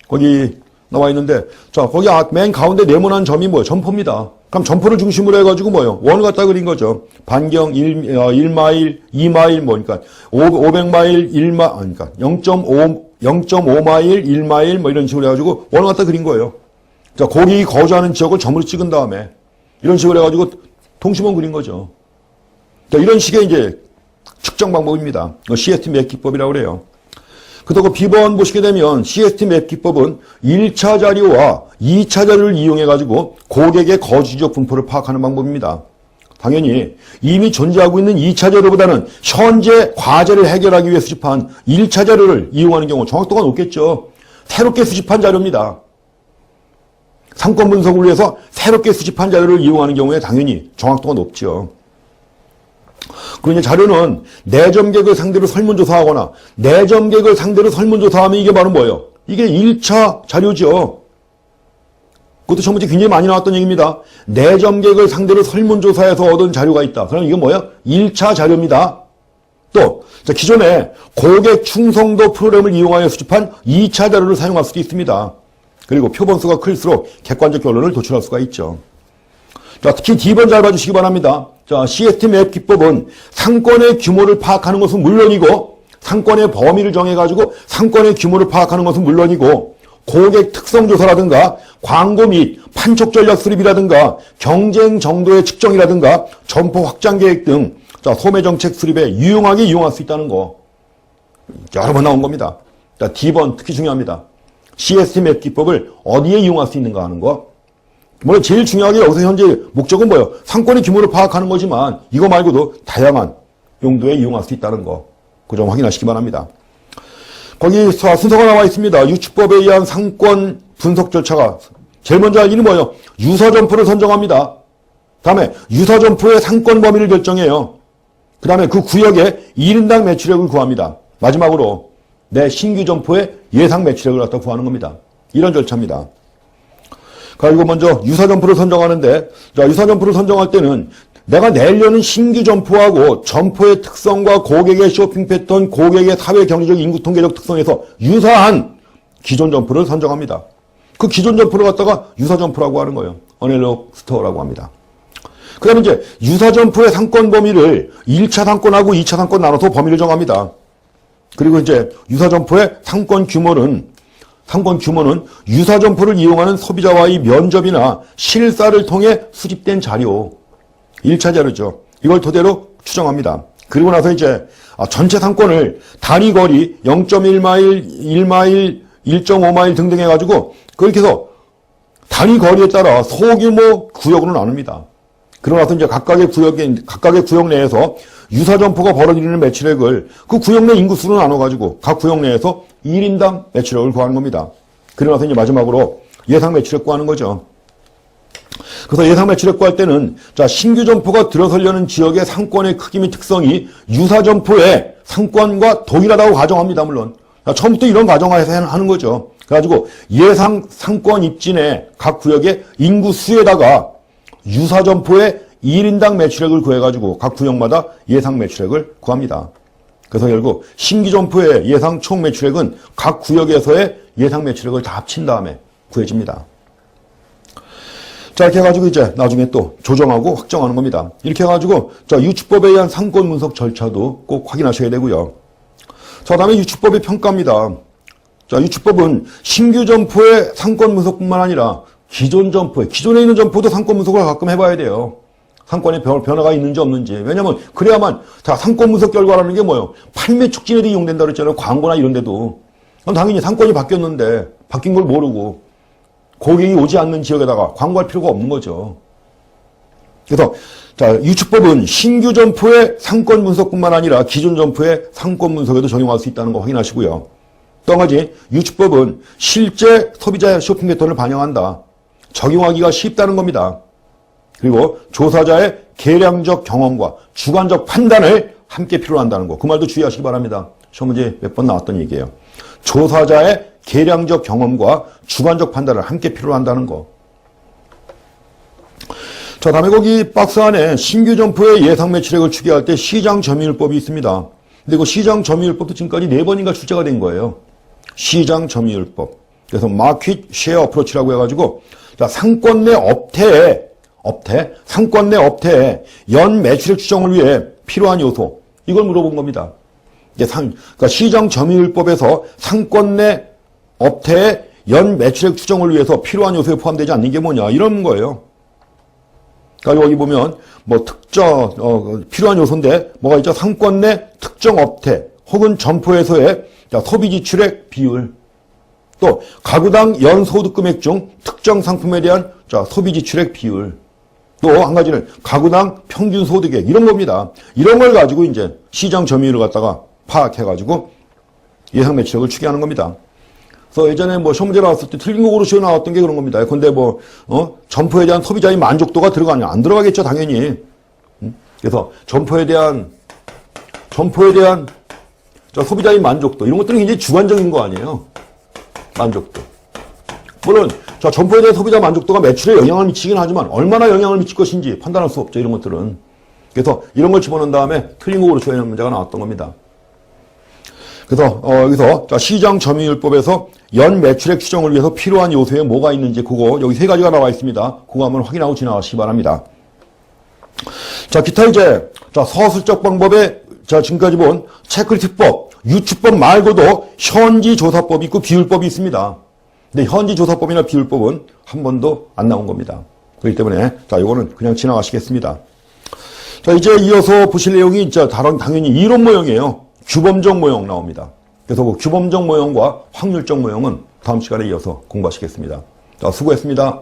거기 나와 있는데, 거기 맨 가운데 네모난 점이 뭐예요? 점포입니다. 그럼 점포를 중심으로 해가지고 뭐예요? 원을 갖다 그린 거죠. 반경 1마일, 2마일, 그러니까 500마일, 그러니까 0.5마일, 1마일, 이런 식으로 해가지고 원을 갖다 그린 거예요. 고객이 거주하는 지역을 점으로 찍은 다음에 이런 식으로 해가지고 동심원 그린 거죠. 이런 식의 이제 측정 방법입니다. CST 맵 기법이라고 그래요. 그리고 B번 보시게 되면 CST 맵 기법은 1차 자료와 2차 자료를 이용해가지고 고객의 거주지역 분포를 파악하는 방법입니다. 당연히 이미 존재하고 있는 2차 자료보다는 현재 과제를 해결하기 위해 수집한 1차 자료를 이용하는 경우 정확도가 높겠죠. 새롭게 수집한 자료입니다. 상권 분석을 위해서 새롭게 수집한 자료를 이용하는 경우에 당연히 정확도가 높죠. 그리고 자료는 내점객을 상대로 설문조사하거나 내점객을 상대로 설문조사하면 이게 바로 뭐예요? 이게 1차 자료죠. 그것도 첫 번째 굉장히 많이 나왔던 얘기입니다. 내점객을 상대로 설문조사해서 얻은 자료가 있다. 그럼 이게 뭐예요? 1차 자료입니다. 또 기존에 고객 충성도 프로그램을 이용하여 수집한 2차 자료를 사용할 수도 있습니다. 그리고 표본수가 클수록 객관적 결론을 도출할 수가 있죠. 특히 D번 잘 봐주시기 바랍니다. CST 맵 기법은 상권의 규모를 파악하는 것은 물론이고 상권의 범위를 정해가지고 상권의 규모를 파악하는 것은 물론이고 고객 특성 조사라든가 광고 및 판촉 전략 수립이라든가 경쟁 정도의 측정이라든가 점포 확장 계획 등 자, 소매 정책 수립에 유용하게 이용할 수 있다는 거. 여러 번 나온 겁니다. 자, D번 특히 중요합니다. CST 맵 기법을 어디에 이용할 수 있는가 하는 거. 물론 제일 중요하게 여기서 현재 목적은 뭐예요? 상권의 규모를 파악하는 거지만 이거 말고도 다양한 용도에 이용할 수 있다는 거. 그 점 확인하시기 바랍니다. 거기 순서가 나와 있습니다. 유추법에 의한 상권 분석 절차가 제일 먼저 할 일은 뭐예요? 유사 점포를 선정합니다. 다음에 유사 점포의 상권 범위를 결정해요. 그 다음에 그 구역의 1인당 매출액을 구합니다. 마지막으로 내 신규 점포의 예상 매출액을 갖다 구하는 겁니다. 이런 절차입니다. 그리고 먼저 유사 점포를 선정하는데, 자, 유사 점포를 선정할 때는 내가 내려는 신규 점포하고 점포의 특성과 고객의 쇼핑 패턴, 고객의 사회 경제적 인구 통계적 특성에서 유사한 기존 점포를 선정합니다. 그 기존 점포를 갖다가 유사 점포라고 하는 거예요. 어넬로그 스토어라고 합니다. 그 다음에 이제 유사 점포의 상권 범위를 1차 상권하고 2차 상권 나눠서 범위를 정합니다. 그리고 이제 유사 점포의 상권 규모는 유사 점포를 이용하는 소비자와의 면접이나 실사를 통해 수집된 자료, 1차 자료죠. 이걸 토대로 추정합니다. 그리고 나서 이제 전체 상권을 단위 거리 0.1마일, 1마일, 1.5마일 등등 해가지고 그렇게 해서 단위 거리에 따라 소규모 구역으로 나눕니다. 그러고 나서 이제 각각의 구역 내에서 유사 점포가 벌어들이는 매출액을 그 구역 내 인구수로 나눠가지고 각 구역 내에서 1인당 매출액을 구하는 겁니다. 그러고 나서 이제 마지막으로 예상 매출액 구하는 거죠. 그래서 예상 매출액 구할 때는 자, 신규 점포가 들어서려는 지역의 상권의 크기 및 특성이 유사 점포의 상권과 동일하다고 가정합니다. 물론. 자, 처음부터 이런 가정하에서 하는 거죠. 그래가지고 예상 상권 입진의 각 구역의 인구 수에다가 유사 점포의 1인당 매출액을 구해가지고 각 구역마다 예상 매출액을 구합니다. 그래서 결국 신규 점포의 예상 총 매출액은 각 구역에서의 예상 매출액을 다 합친 다음에 구해집니다. 자, 이렇게 해가지고 이제 나중에 또 조정하고 확정하는 겁니다. 이렇게 해가지고 자, 유추법에 의한 상권 분석 절차도 꼭 확인하셔야 되고요. 자, 다음에 유추법의 평가입니다. 자, 유추법은 신규 점포의 상권 분석뿐만 아니라 기존에 있는 점포도 상권 분석을 가끔 해봐야 돼요. 상권에 변화가 있는지 없는지. 왜냐면 그래야만 자, 상권 분석 결과라는 게 뭐예요? 판매 촉진에도 이용된다 그랬잖아요. 광고나 이런 데도. 그럼 당연히 상권이 바뀌었는데 바뀐 걸 모르고 고객이 오지 않는 지역에다가 광고할 필요가 없는 거죠. 그래서 자, 유추법은 신규 점포의 상권 분석뿐만 아니라 기존 점포의 상권 분석에도 적용할 수 있다는 거 확인하시고요. 또 한 가지, 유추법은 실제 소비자의 쇼핑 패턴을 반영한다. 적용하기가 쉽다는 겁니다. 그리고 조사자의 계량적 경험과 주관적 판단을 함께 필요로 한다는 거. 그 말도 주의하시기 바랍니다. 시험 문제 몇 번 나왔던 얘기예요. 조사자의 계량적 경험과 주관적 판단을 함께 필요로 한다는 거. 자, 다음에 거기 박스 안에 신규 점포의 예상 매출액을 추계할 때 시장 점유율법이 있습니다. 근데 그 시장 점유율법도 지금까지 4번인가 출제가 된 거예요. 시장 점유율법. 그래서 마켓 쉐어 어프로치라고 해가지고 자, 상권 내 상권 내 업태의 연 매출액 추정을 위해 필요한 요소. 이걸 물어본 겁니다. 그러니까 시장 점유율법에서 상권 내 업태의 연 매출액 추정을 위해서 필요한 요소에 포함되지 않는 게 뭐냐 이런 거예요. 그러니까 여기 보면 뭐 특정 필요한 요소인데 뭐가 있죠? 상권 내 특정 업태 혹은 점포에서의 소비 지출액 비율, 또 가구당 연 소득 금액 중 특정 상품에 대한 소비 지출액 비율, 또 한 가지는 가구당 평균 소득액 이런 겁니다. 이런 걸 가지고 이제 시장 점유율을 갖다가 파악해가지고 예상 매출액을 추계하는 겁니다. 그래서 예전에 뭐 시험 문제 나왔을 때 틀린 거 고르시오 나왔던 게 그런 겁니다. 근데 뭐 점포에 대한 소비자의 만족도가 들어가냐? 안 들어가겠죠, 당연히. 그래서 점포에 대한 소비자의 만족도 이런 것들은 굉장히 주관적인 거 아니에요. 만족도. 물론 점포에 대한 소비자 만족도가 매출에 영향을 미치긴 하지만 얼마나 영향을 미칠 것인지 판단할 수 없죠. 이런 것들은. 그래서 이런 걸 집어넣은 다음에 틀린 거 고르시오 하는 문제가 나왔던 겁니다. 그래서 여기서 시장 점유율법에서 연 매출액 추정을 위해서 필요한 요소에 뭐가 있는지 그거 여기 3가지가 나와 있습니다. 그거 한번 확인하고 지나가시기 바랍니다. 자, 기타 이제 서술적 방법에 지금까지 본 체크리스트법, 유추법 말고도 현지 조사법이 있고 비율법이 있습니다. 근데 현지조사법이나 비율법은 한 번도 안 나온 겁니다. 그렇기 때문에 자, 이거는 그냥 지나가시겠습니다. 자, 이제 이어서 보실 내용이 이제 당연히 이론 모형이에요. 규범적 모형 나옵니다. 그래서 그 규범적 모형과 확률적 모형은 다음 시간에 이어서 공부하시겠습니다. 자, 수고했습니다.